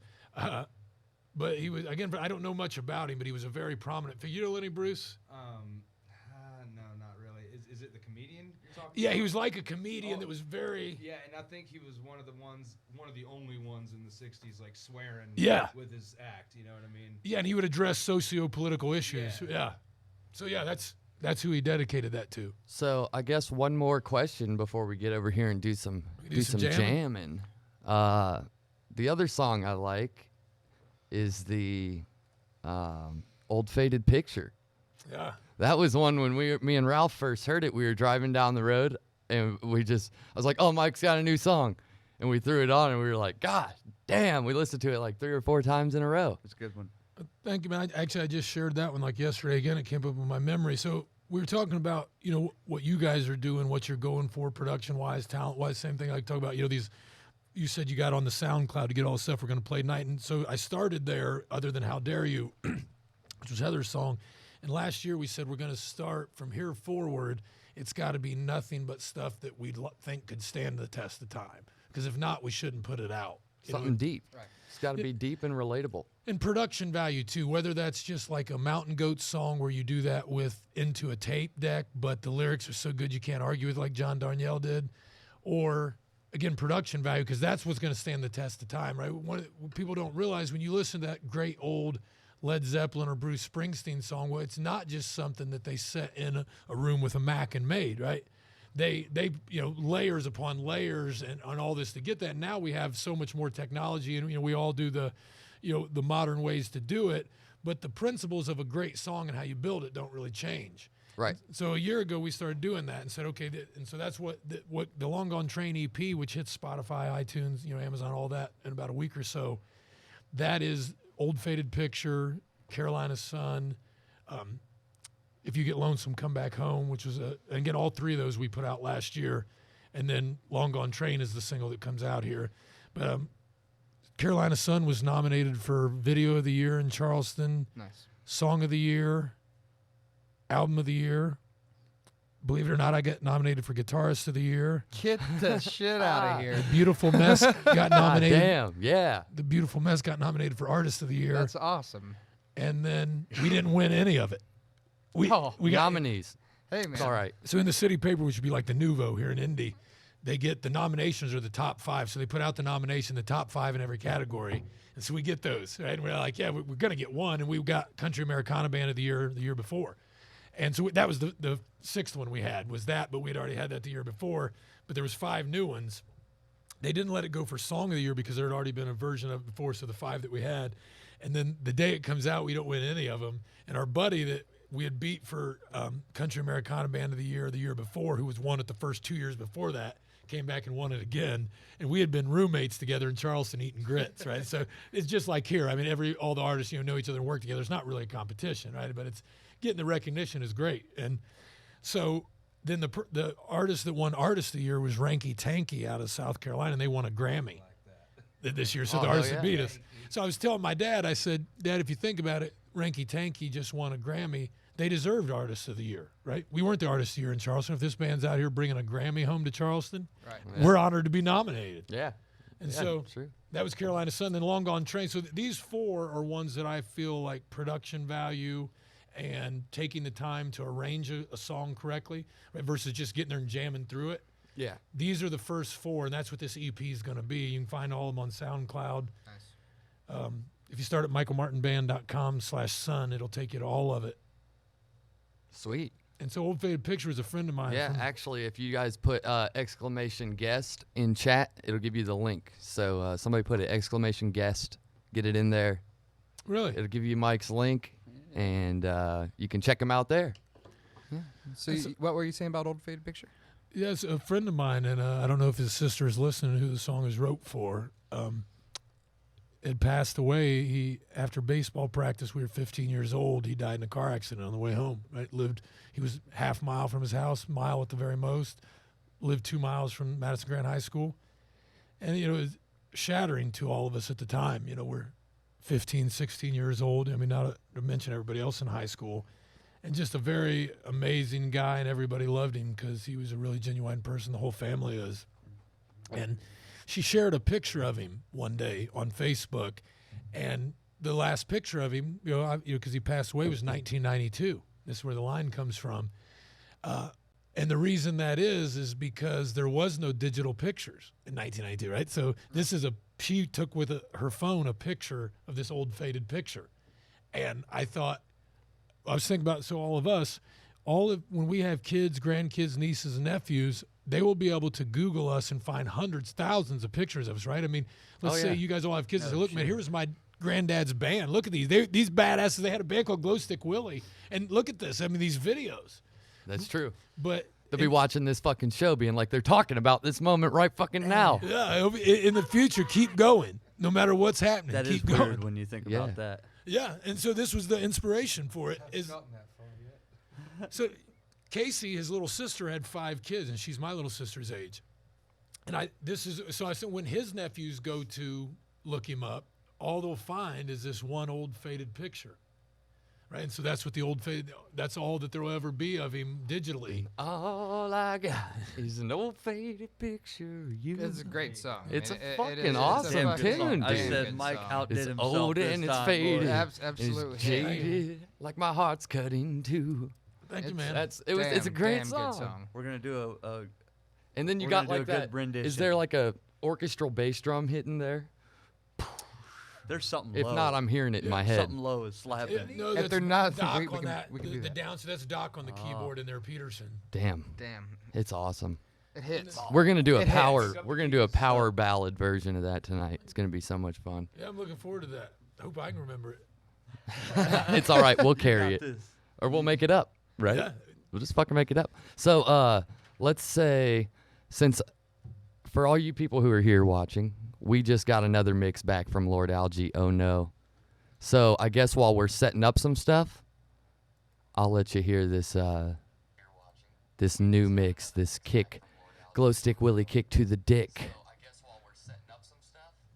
But he was, again, I don't know much about him, but he was a very prominent figure. You know Lenny Bruce? No, not really. Is it the comedian you're talking Yeah, about? he was like a comedian that was very. Yeah, and I think he was one of the only ones in the '60s, like swearing. Yeah. With his act, you know what I mean? Yeah, and he would address socio-political issues. Yeah. Yeah. So yeah, that's who he dedicated that to. So I guess one more question before we get over here and do some some jamming? jamming. The other song I like is the Old Faded Picture. Yeah. That was one when me and Ralph first heard it. We were driving down the road, and I was like, "Oh, Mike's got a new song," and we threw it on, and we were like, "God damn!" We listened to it like 3 or 4 times in a row. It's a good one. Thank you, man. I just shared that one like yesterday again. It came up in my memory. So we were talking about, what you guys are doing, what you're going for production-wise, talent-wise, same thing I talk about, these, you said you got on the SoundCloud to get all the stuff we're going to play tonight. And so I started there, other than How Dare You, which was Heather's song. And last year we said we're going to start from here forward. It's got to be nothing but stuff that we think could stand the test of time. Because if not, we shouldn't put it out. Something deep. Right. It's got to be deep and relatable. And production value too, whether that's just like a Mountain Goat song where you do that into a tape deck, but the lyrics are so good you can't argue with, like John Darnielle did, or again, production value, because that's what's going to stand the test of time, right? What people don't realize when you listen to that great old Led Zeppelin or Bruce Springsteen song, well, it's not just something that they set in a room with a Mac and made, right? They layers upon layers and on all this to get that. Now we have so much more technology, and we all do the modern ways to do it, but the principles of a great song and how you build it don't really change. Right. So a year ago we started doing that and said, okay, and so that's what the Long Gone Train EP, which hits Spotify, iTunes, Amazon, all that in about a week or so. That is Old Faded Picture, Carolina Sun, If You Get Lonesome, Come Back Home, which was and again, all 3 of those we put out last year, and then Long Gone Train is the single that comes out here. But Carolina Sun was nominated for Video of the Year in Charleston, Nice. Song of the Year, Album of the Year, believe it or not, I got nominated for Guitarist of the Year. Get the shit out of here. Beautiful Mess got God nominated. damn, yeah. The Beautiful Mess got nominated for Artist of the Year. That's awesome. And then we didn't win any of it. We got Nominees. Hey, man. It's all right. So in the city paper, which would be like the Nouveau here in Indy, they get the nominations are the top 5. So they put out the nomination, the top 5 in every category. And so we get those, right? And we're like, yeah, we're going to get one. And we got Country Americana Band of the Year before. And so that was the 6th one we had was that, but we'd already had that the year before. But there was 5 new ones. They didn't let it go for Song of the Year because there had already been a version of it before, so the 5 that we had. And then the day it comes out, we don't win any of them. And our buddy that we had beat for Country Americana Band of the year before, who was won it the first 2 years before that, came back and won it again. And we had been roommates together in Charleston eating grits, right? So it's just like here. I mean, all the artists, know each other and work together. It's not really a competition, right? But it's getting the recognition is great. And so then the artist that won Artist of the Year was Ranky Tanky out of South Carolina, and they won a Grammy this year. So the artist that beat us. So I was telling my dad, I said, Dad, if you think about it, Ranky Tanky just won a Grammy. They deserved Artist of the Year, right? We weren't the Artist of the Year in Charleston. If this band's out here bringing a Grammy home to Charleston, Right. we're honored to be nominated. Yeah. And Yeah, so true. that was Carolina Sun, then Long Gone Train. So these 4 are ones that I feel like production value and taking the time to arrange a song correctly, right, versus just getting there and jamming through it. Yeah. These are the first 4, and that's what this EP is going to be. You can find all of them on SoundCloud. Nice. If you start at michaelmartinband.com/sun, it'll take you to all of it. Sweet. And so Old Faded Picture is a friend of mine. Yeah, actually, if you guys put exclamation guest in chat, it'll give you the link. So somebody put it exclamation guest, get it in there. Really? It'll give you Mike's link, and you can check him out there. So what were you saying about Old Faded Picture? Yes, a friend of mine, and I don't know if his sister is listening, who the song is wrote for, had passed away. He, after baseball practice, we were 15 years old. He died in a car accident on the way home. Right, he was half mile from his house, mile at the very most. Lived 2 miles from Madison Grant High School, and it was shattering to all of us at the time. We're 15, 16 years old. I mean, not to mention everybody else in high school. And just a very amazing guy, and everybody loved him because he was a really genuine person. The whole family is. And she shared a picture of him one day on Facebook, and the last picture of him, because he passed away, was 1992. This is where the line comes from. And the reason that is because there was no digital pictures in 1992, right? So she took with her phone a picture of this old faded picture. And I was thinking about, so all of us, when we have kids, grandkids, nieces, and nephews, they will be able to Google us and find hundreds, thousands of pictures of us, right? I mean, let's say you guys all have kids and say, look, man, here was my granddad's band. Look at these. These badasses, they had a band called Glostik Willie. And look at this. I mean, these videos. That's true. But They'll be watching this fucking show being like, they're talking about this moment right fucking now. yeah, in the future, keep going. No matter what's happening, That is keep going. weird when you think about that. Yeah, and so this was the inspiration for it. So Casey, his little sister, had 5 kids, and she's my little sister's age. And I said when his nephews go to look him up, all they'll find is this one old faded picture, right? And so that's what that's all that there will ever be of him digitally. All I got is an old faded picture. It's a great song. It's It a is. fucking It's a awesome fucking tune, I dude. said good Mike song. outdid It's himself old this and it's time, faded. boys. Absolutely. It's jaded, like my heart's cut in two. Thank you, man. It's a great Damn song. good song. We're gonna do a And then you We're got gonna do like a good that. rendition. Is there like a orchestral bass drum hitting there? there's something If low. not, I'm hearing it in my head. Something low is slapping. No, If that's they're not, Doc we on can- that. we can do the that. down, so that's Doc on the keyboard in there, Peterson. Damn, Damn. it's awesome. It hits. We're gonna do a It power. hits. We're gonna do a power ballad version of that tonight. It's gonna be so much fun. Yeah, I'm looking forward to that. I hope I can remember it. It's all right. We'll carry Got it, this. or we'll make it up. Right? Yeah. We'll just fucking make it up. So, let's say, since for all you people who are here watching, we just got another mix back from Lord Algie. Oh no. So I guess while we're setting up some stuff, I'll let you hear this this new mix, this kick, Glowstick Willie kick to the dick.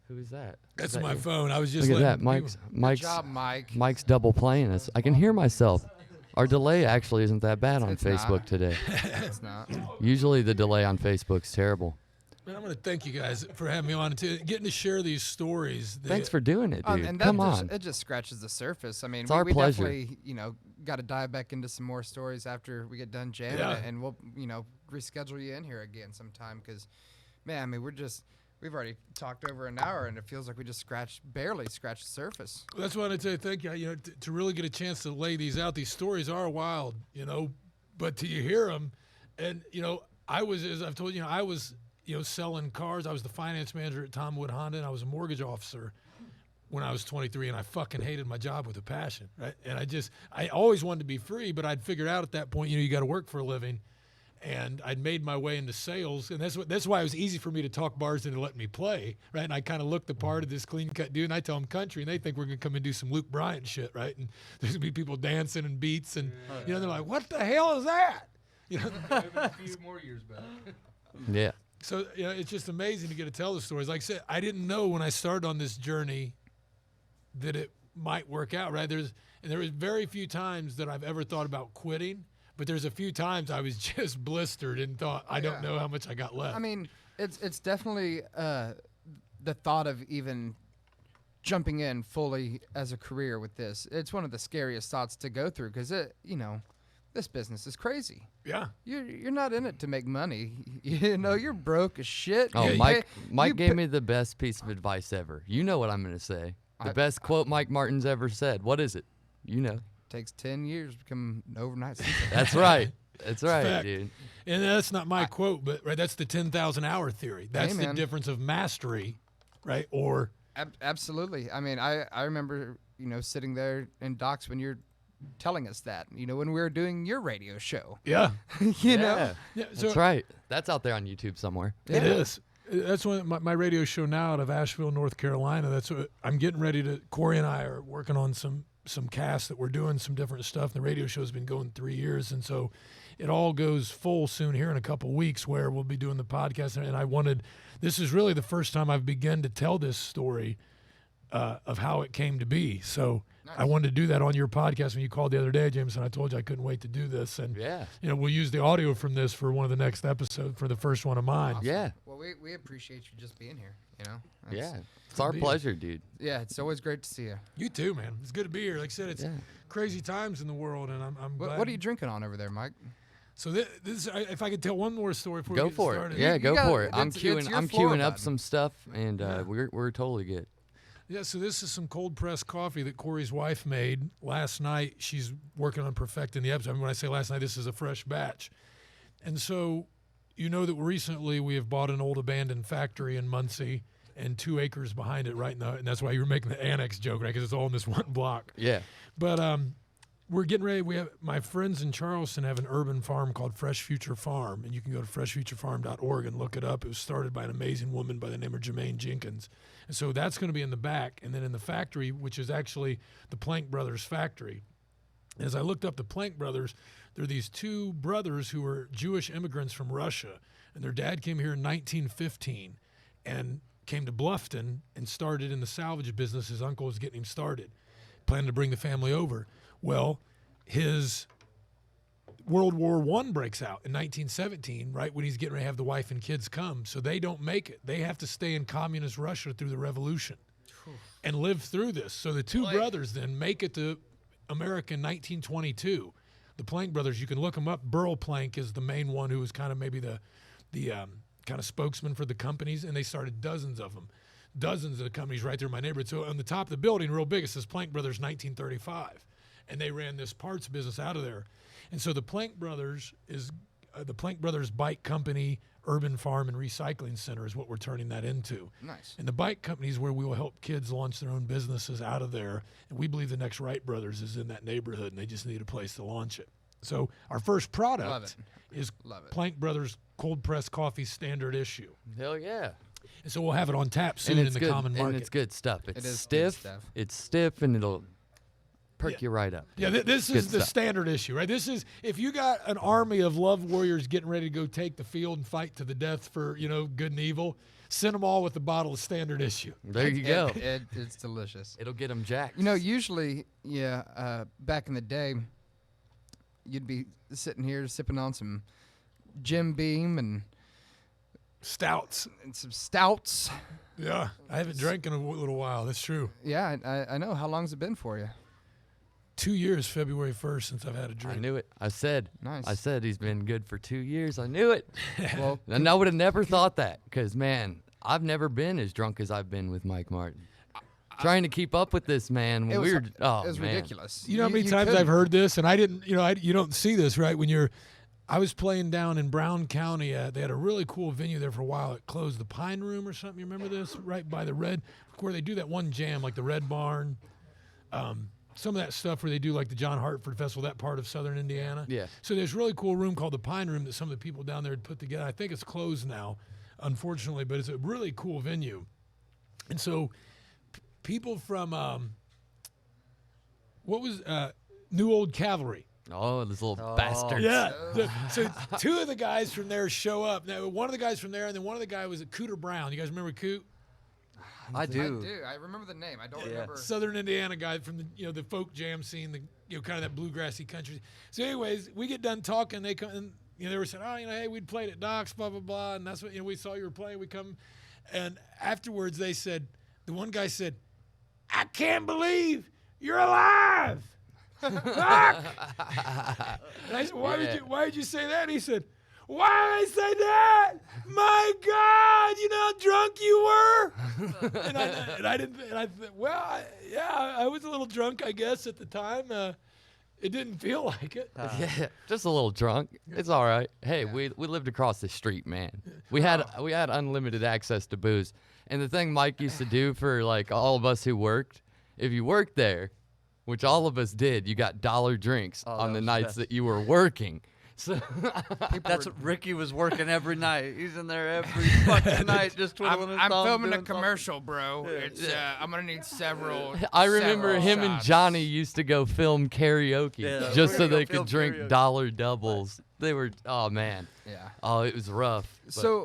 Who is that? That's Is that my you? phone. I was just Look at letting that, people- Mike's Good job, Mike. Mike's double playing us. I can hear myself. Our delay actually isn't that bad on It's Facebook not. today. It's not. Usually the delay on Facebook's terrible. Man, I'm going to thank you guys for having me on and getting to share these stories. Thanks for doing it, dude. And that Come just, on. it just scratches the surface. I mean, It's we, our we pleasure. definitely, got to dive back into some more stories after we get done jamming Yeah. it, and we'll, reschedule you in here again sometime. Because, man, I mean, we've already talked over an hour, and it feels like we just barely scratched the surface. That's why I tell you, thank you. To really get a chance to lay these out, these stories are wild, but till you hear them, and, I was, as I've told you, I was, selling cars. I was the finance manager at Tom Wood Honda, and I was a mortgage officer when I was 23, and I fucking hated my job with a passion, right? And I always wanted to be free, but I'd figured out at that point, you got to work for a living. And I'd made my way into sales, and that's why it was easy for me to talk bars and to let me play, right? And I kind of looked the part of this clean-cut dude, and I tell them country, and they think we're going to come and do some Luke Bryan shit, right? And there's going to be people dancing and beats, and, they're like, what the hell is that? A few more years back. Yeah. So, it's just amazing to get to tell the stories. Like I said, I didn't know when I started on this journey that it might work out, right? There was very few times that I've ever thought about quitting, but there's a few times I was just blistered and thought, I don't know how much I got left. I mean, it's definitely the thought of even jumping in fully as a career with this. It's one of the scariest thoughts to go through because this business is crazy. yeah. You're not in it to make money. You're broke as shit. Oh, You Mike you gave pay- me the best piece of advice ever. You know what I'm going to say. The I- best quote Mike Martin's ever said. What is it? You know. Takes 10 years to become an overnight success. That's right. That's right, fact. dude. And that's not my quote, but right, that's the 10,000 hour theory. That's the man. difference of mastery, right? Or Absolutely. I mean, I remember, sitting there in Docs when you're telling us that, when we were doing your radio show, yeah, you know? Yeah. yeah. That's right. That's out there on YouTube somewhere. It is. That's one my radio show now out of Asheville, North Carolina. That's what I'm getting ready to. Corey and I are working on some casts that we're doing some different stuff. The radio show's been going 3 years, and so it all goes full soon here in a couple weeks where we'll be doing the podcast. And this is really the first time I've begun to tell this story of how it came to be. So I wanted to do that on your podcast when you called the other day, Jameson. I told you I couldn't wait to do this, and Yeah. we'll use the audio from this for one of the next episodes for the first one of mine. Yeah. Well, we appreciate you just being here, Yeah. It's our deal. pleasure, dude. Yeah, it's always great to see you. You too, man. It's good to be here. Like I said, it's Yeah. crazy times in the world, and I'm glad. What are you drinking on over there, Mike? So if I could tell one more story before Go we get for started. it. Yeah, You go got- for it. I'm it's queuing. your I'm floor, queuing up bud. some stuff, and we're totally good. Yeah, so this is some cold pressed coffee that Corey's wife made last night. She's working on perfecting the episode. I mean, when I say last night, this is a fresh batch. And so that recently we have bought an old abandoned factory in Muncie and 2 acres behind it right now. And that's why you were making the annex joke, right? Because it's all in this one block. Yeah. But we're getting ready. We have my friends in Charleston have an urban farm called Fresh Future Farm, and you can go to freshfuturefarm.org and look it up. It was started by an amazing woman by the name of Jermaine Jenkins, and so that's going to be in the back. And then in the factory, which is actually the Plank Brothers factory. As I looked up the Plank Brothers, they're these 2 brothers who were Jewish immigrants from Russia, and their dad came here in 1915 and came to Bluffton and started in the salvage business. His uncle was getting him started, planned to bring the family over. Well, his World War I breaks out in 1917, right when he's getting ready to have the wife and kids come. So they don't make it. They have to stay in communist Russia through the revolution and live through this. So the 2 brothers then make it to America in 1922. The Plank brothers, you can look them up. Burl Plank is the main one who was kind of maybe the kind of spokesman for the companies, and they started dozens of them. Dozens of the companies right there in my neighborhood. So on the top of the building, real big, it says Plank Brothers 1935. And they ran this parts business out of there. And so the Plank Brothers is the Plank Brothers Bike Company Urban Farm and Recycling Center is what we're turning that into. Nice. And the bike company is where we will help kids launch their own businesses out of there. And we believe the next Wright Brothers is in that neighborhood, and they just need a place to launch it. So our first Love product it. is Love it. Plank Brothers Cold Pressed Coffee Standard Issue. Hell yeah. And so we'll have it on tap soon And in it's the good. common market. And it's good stuff. It's is good stiff. stuff. It's stiff, and it'll perk you right up. Yeah, this Good is the stuff. standard issue, right? This is if you got an army of love warriors getting ready to go take the field and fight to the death for, good and evil, send them all with a bottle of standard issue. There you go. It's delicious. It'll get them jacked. Usually, back in the day, you'd be sitting here sipping on some Jim Beam and Stouts. some stouts. Yeah, I haven't drank in a little while. That's true. Yeah, I know. How long's it been for you? 2 years, February 1st, since I've had a I drink. knew it. I said Nice. he's been good for 2 years. I knew it. Well, And I would have never thought that because, man, I've never been as drunk as I've been with Mike Martin. Trying to keep up with this man when it was, we were, oh, it was man. ridiculous. You know how many times couldn't. I've heard this, and I didn't. You don't see this, right? I was playing down in Brown County. They had a really cool venue there for a while. It closed, the Pine Room or something. You remember this? Right by the Red, where they do that one jam, like the Red Barn. Some of that stuff where they do like the John Hartford Festival, that part of Southern Indiana. Yeah. So there's a really cool room called the Pine Room that some of the people down there had put together. I think it's closed now, unfortunately, but it's a really cool venue. And so people from New Old Cavalry. Oh, this little bastard. Yeah. So two of the guys from there show up. Now, one of the guys from there, and then one of the guys was at Cooter Brown. You guys remember Coot? I I do. do. I remember the name. I don't Yeah. remember. Southern Indiana guy from the folk jam scene, kind of that bluegrassy country. So, anyways, we get done talking. They come, and they were saying, hey, we'd played at Doc's, blah blah blah, and that's what we saw you were playing. We come, and afterwards they said, the one guy said, "I can't believe you're alive." Fuck! And I said, why did you say that? And he said, why did I say that? My God, you know how drunk you were? I was a little drunk, I guess, at the time. It didn't feel like it. Yeah, just a little drunk. It's all right. Hey, we lived across the street, man. We had unlimited access to booze. And the thing Mike used to do for like all of us who worked, if you worked there, which all of us did, you got dollar drinks Oh, on that the was nights best. that you were working. So That's what Ricky was working every night. He's in there every fucking night just twiddling his I'm thumbs. filming a doing something. commercial, bro. It's I'm gonna need several. I remember several him and shots. Johnny used to go film karaoke Yeah, just we're so gonna they go film could drink karaoke. dollar doubles. They were, oh man, Yeah. oh it was rough. but So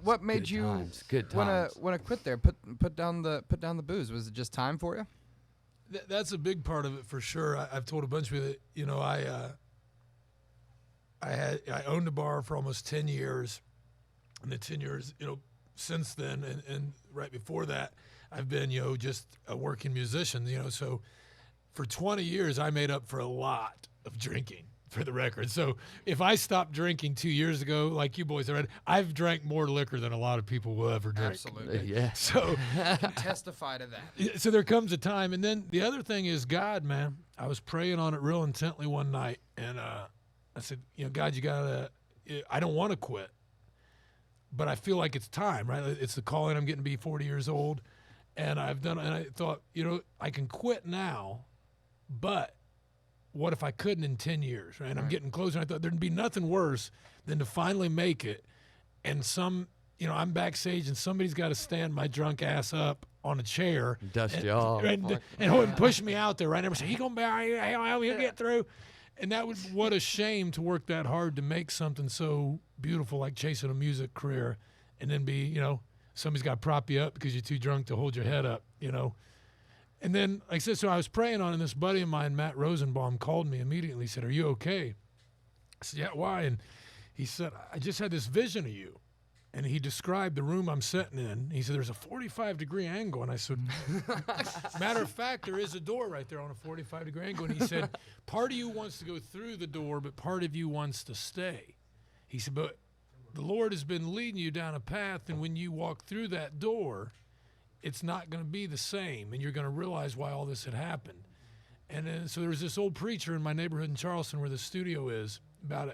what made good you times, good wanna times. quit there? Put down the booze. Was it just time for you? That's a big part of it for sure. I've told a bunch of you that I owned a bar for almost 10 years, and the 10 years since then and right before that I've been just a working musician. So for 20 years I made up for a lot of drinking, for the record. So if I stopped drinking 2 years ago, like you boys already, I've drank more liquor than a lot of people will ever drink. Absolutely. Yeah. So Testify to that. so there comes a time, and then the other thing is God, man. I was praying on it real intently one night, and I said, God, I don't want to quit, but I feel like it's time, right? It's the calling. I'm getting to be 40 years old, and I thought, I can quit now, but what if I couldn't in 10 years, right? I'm getting closer, and I thought there'd be nothing worse than to finally make it, and I'm backstage, and somebody's got to stand my drunk ass up on a chair, Dust you off. and push me out there, right? And say, "He gonna be all right, he'll get through." And what a shame to work that hard to make something so beautiful like chasing a music career, and then be, somebody's got to prop you up because you're too drunk to hold your head up, And then, like I said, so I was praying on it, and this buddy of mine, Matt Rosenbaum, called me immediately. He said, "Are you okay?" I said, "Yeah, why?" And he said, "I just had this vision of you." And he described the room I'm sitting in. He said, "There's a 45-degree angle." And I said, "Matter of fact, there is a door right there on a 45-degree angle." And he said, "Part of you wants to go through the door, but part of you wants to stay." He said, "But the Lord has been leading you down a path, and when you walk through that door, it's not going to be the same, and you're going to realize why all this had happened." And then, so there was this old preacher in my neighborhood in Charleston where the studio is.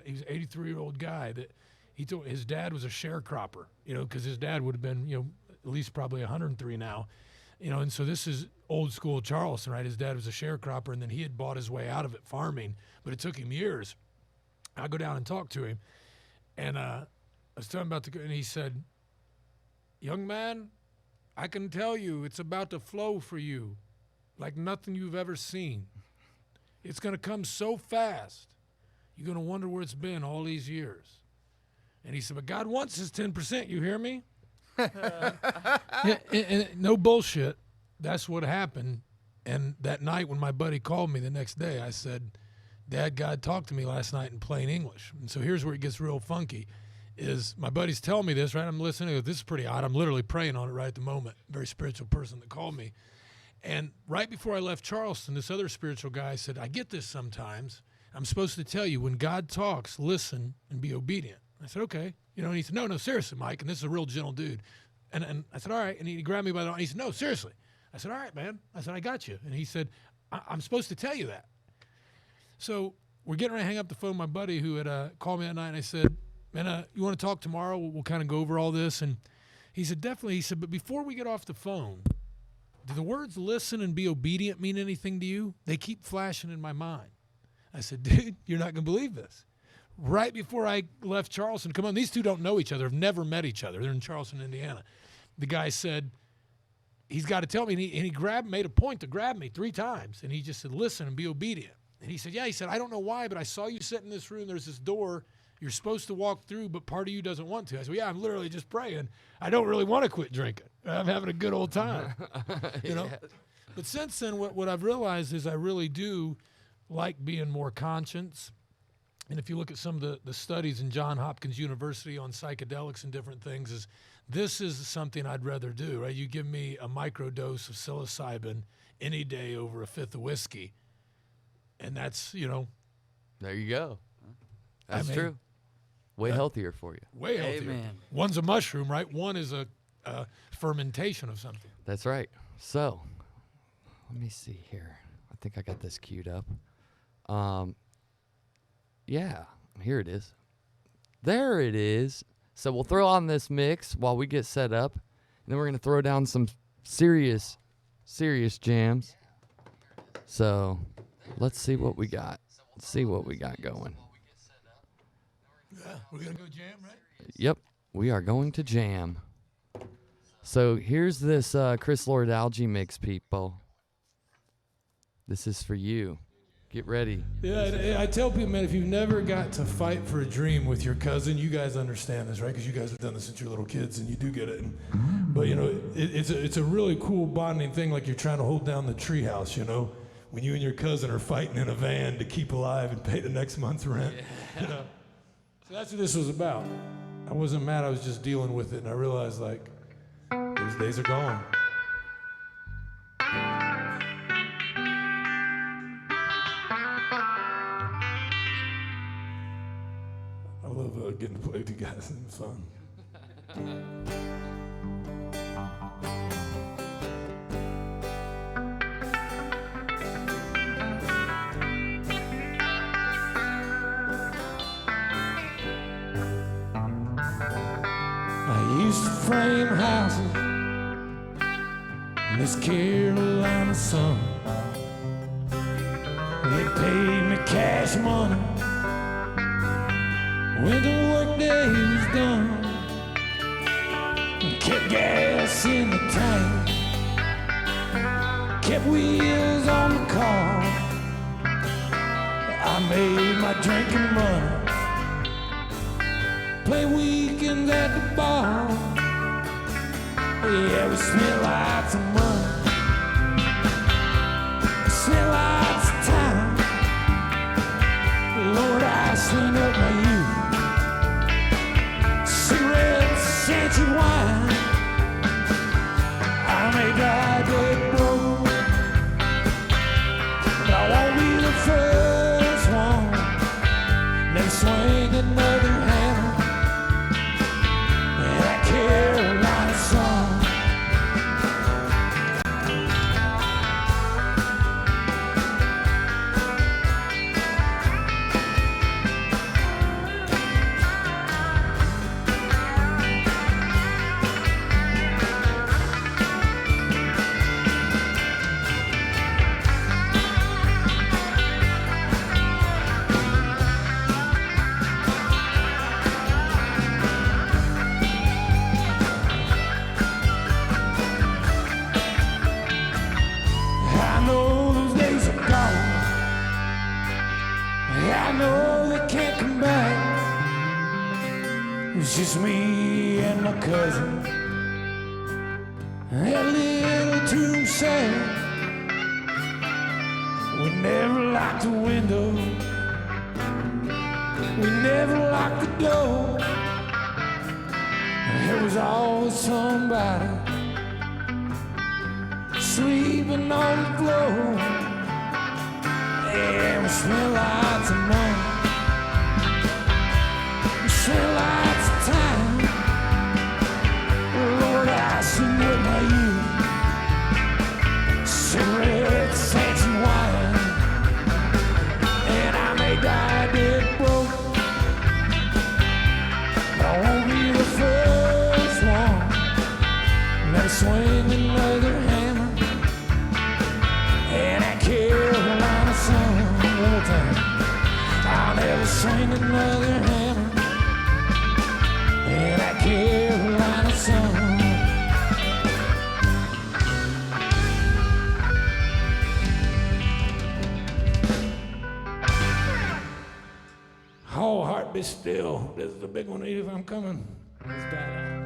He's an 83-year-old guy that he told his dad was a sharecropper, because his dad would have been, at least probably 103 now, and so this is old school Charleston, right? His dad was a sharecropper, and then he had bought his way out of it farming, but it took him years. I go down and talk to him, and I was telling him about and he said, "Young man, I can tell you it's about to flow for you like nothing you've ever seen. It's going to come so fast, you're going to wonder where it's been all these years." And he said, "But God wants his 10%, you hear me?" Yeah, and no bullshit. That's what happened. And that night when my buddy called me the next day, I said, Dad, God talked to me last night in plain English. And so here's where it gets real funky. Is my buddy's telling me this, right? I'm listening. I go, this is pretty odd. I'm literally praying on it right at the moment. Very spiritual person that called me. And right before I left Charleston, this other spiritual guy said, I get this sometimes. I'm supposed to tell you, when God talks, listen and be obedient. I said, okay. And he said, no, seriously, Mike. And this is a real gentle dude. And I said, all right. And he grabbed me by the arm. He said, no, seriously. I said, all right, man. I said, I got you. And he said, I'm supposed to tell you that. So we're getting ready to hang up the phone with my buddy who had called me that night. And I said, man, you want to talk tomorrow? We'll kind of go over all this. And he said, definitely. He said, but before we get off the phone, do the words listen and be obedient mean anything to you? They keep flashing in my mind. I said, dude, you're not going to believe this. Right before I left Charleston, come on, these two don't know each other, have never met each other. They're in Charleston, Indiana. The guy said, he's got to tell me. And he made a point to grab me 3 times. And he just said, listen and be obedient. And he said, yeah, I don't know why, but I saw you sit in this room. There's this door you're supposed to walk through, but part of you doesn't want to. I said, well, yeah, I'm literally just praying. I don't really want to quit drinking. I'm having a good old time, Yeah. But since then, what I've realized is I really do like being more conscious. And if you look at some of the studies in Johns Hopkins University on psychedelics and different things, this is something I'd rather do, right? You give me a microdose of psilocybin any day over a fifth of whiskey, and that's, There you go. That's mean, true. Way healthier for you. way healthier. Amen. One's a mushroom, right? One is a fermentation of something. That's right. So, let me see here. I think I got this queued up. Yeah, here it is. There it is. So we'll throw on this mix while we get set up, and then we're gonna throw down some serious jams. So, let's see what we got. Let's see what we got going. Yeah, we're gonna go jam, right? Yep, we are going to jam. So here's this Chris Lord algae mix, people. This is for you. Get ready. Yeah, I tell people, man, if you've never got to fight for a dream with your cousin, you guys understand this, right? Because you guys have done this since you're little kids, and you do get it. But it's a really cool bonding thing, like you're trying to hold down the treehouse, when you and your cousin are fighting in a van to keep alive and pay the next month's rent. So that's what this was about. I wasn't mad. I was just dealing with it, and I realized those days are gone. I love getting to play with you guys. It's fun. I used to frame houses in this Carolina sun. They paid me cash money when the work day was done. Kept gas in the tank, kept wheels on the car. I made my drinking money, play weekends at the bar. Yeah, we spent lots of money, spent lots of time. Lord, I spent up my youth, cigarettes, scented wine. I may die dead broke, but I won't be the first one. Never swing another hammer in that Carolina sun. I know those days are gone. I know they can't come back. It's just me and my cousin, that little tomb set. We never locked the window, We never locked the door. There was always somebody sleeping on the floor. Yeah, we spent lots of money. We spent lots of time. Lord, I sing with my youth. Cigarettes, sex, and wine. And I may die dead broke, but I won't be the first one. Never swing another hammer. And that Carolina sun, one more time. I'll never swing another hammer. And that Carolina sun. Oh, heart be still. This is the big one, Edith. I'm coming. It's bad.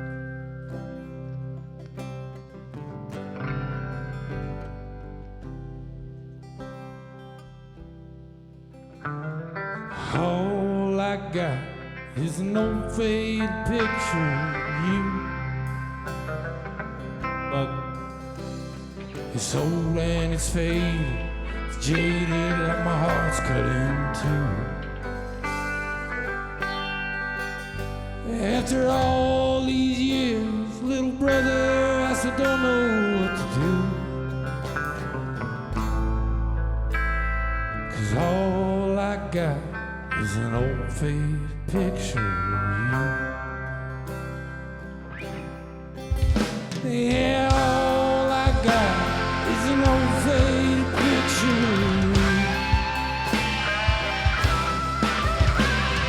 All I got is an old faded picture of you. But it's old and it's faded. It's jaded like my heart's cut in two. After all these years, little brother, I still don't know what to do. 'Cause all I got is an old faded picture of you. Yeah, all I got is an old faded picture of you.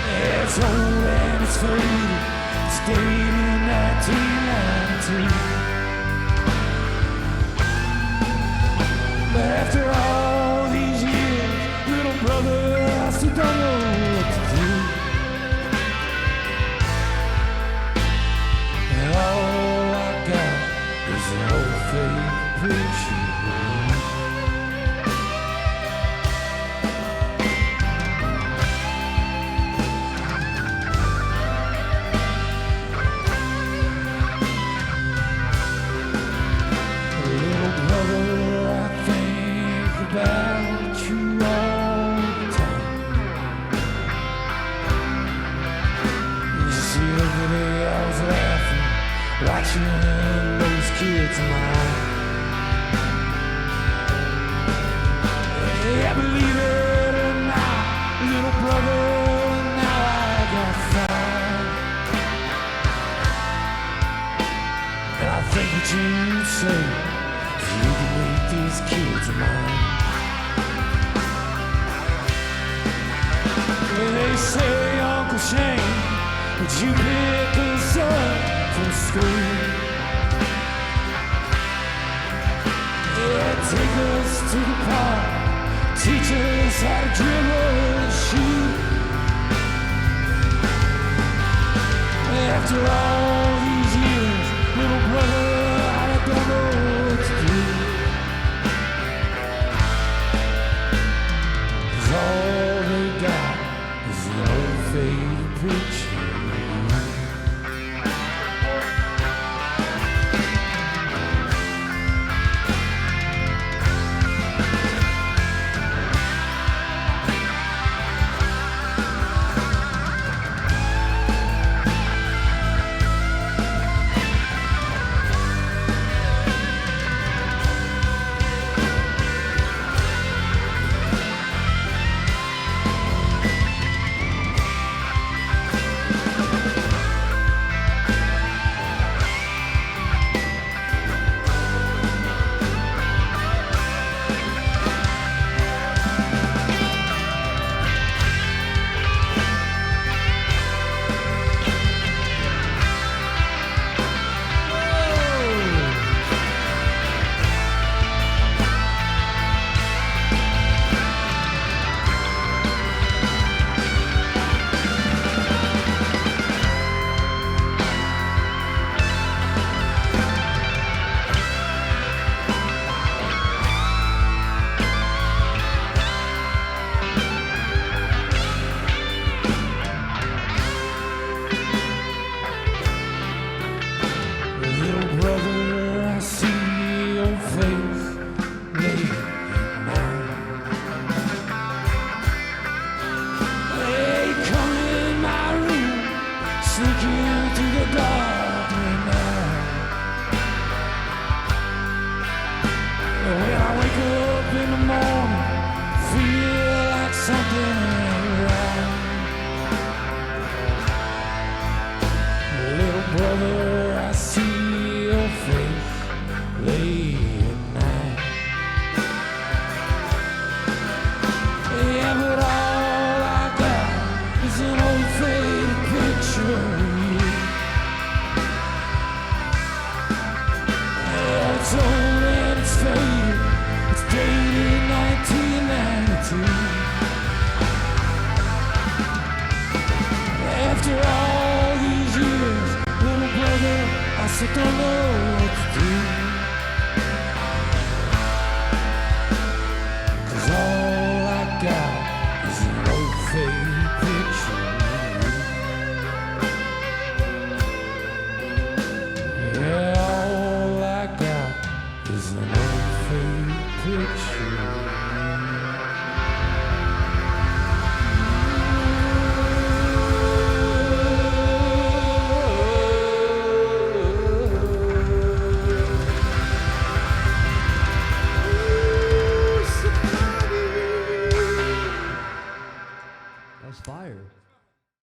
Yeah, it's old and it's faded. It's dated in 1992. But after all these years, little brother, I still don't know what to do. And all I got is an old faded picture of you. Little brother, I think about you all the time. You see, the other day I was laughing, watching those kids of mine. Yeah, believe it or not, little brother, now I got five. And I think what you'd say, if you could meet these kids of mine. Well, they say, Uncle Shane, would you pick us up from school? Yeah, take us to the park, teach us how to dribble and shoot. After all these years, little brother, I don't know what to do. 'Cause all they got is an old faded picture. was fire.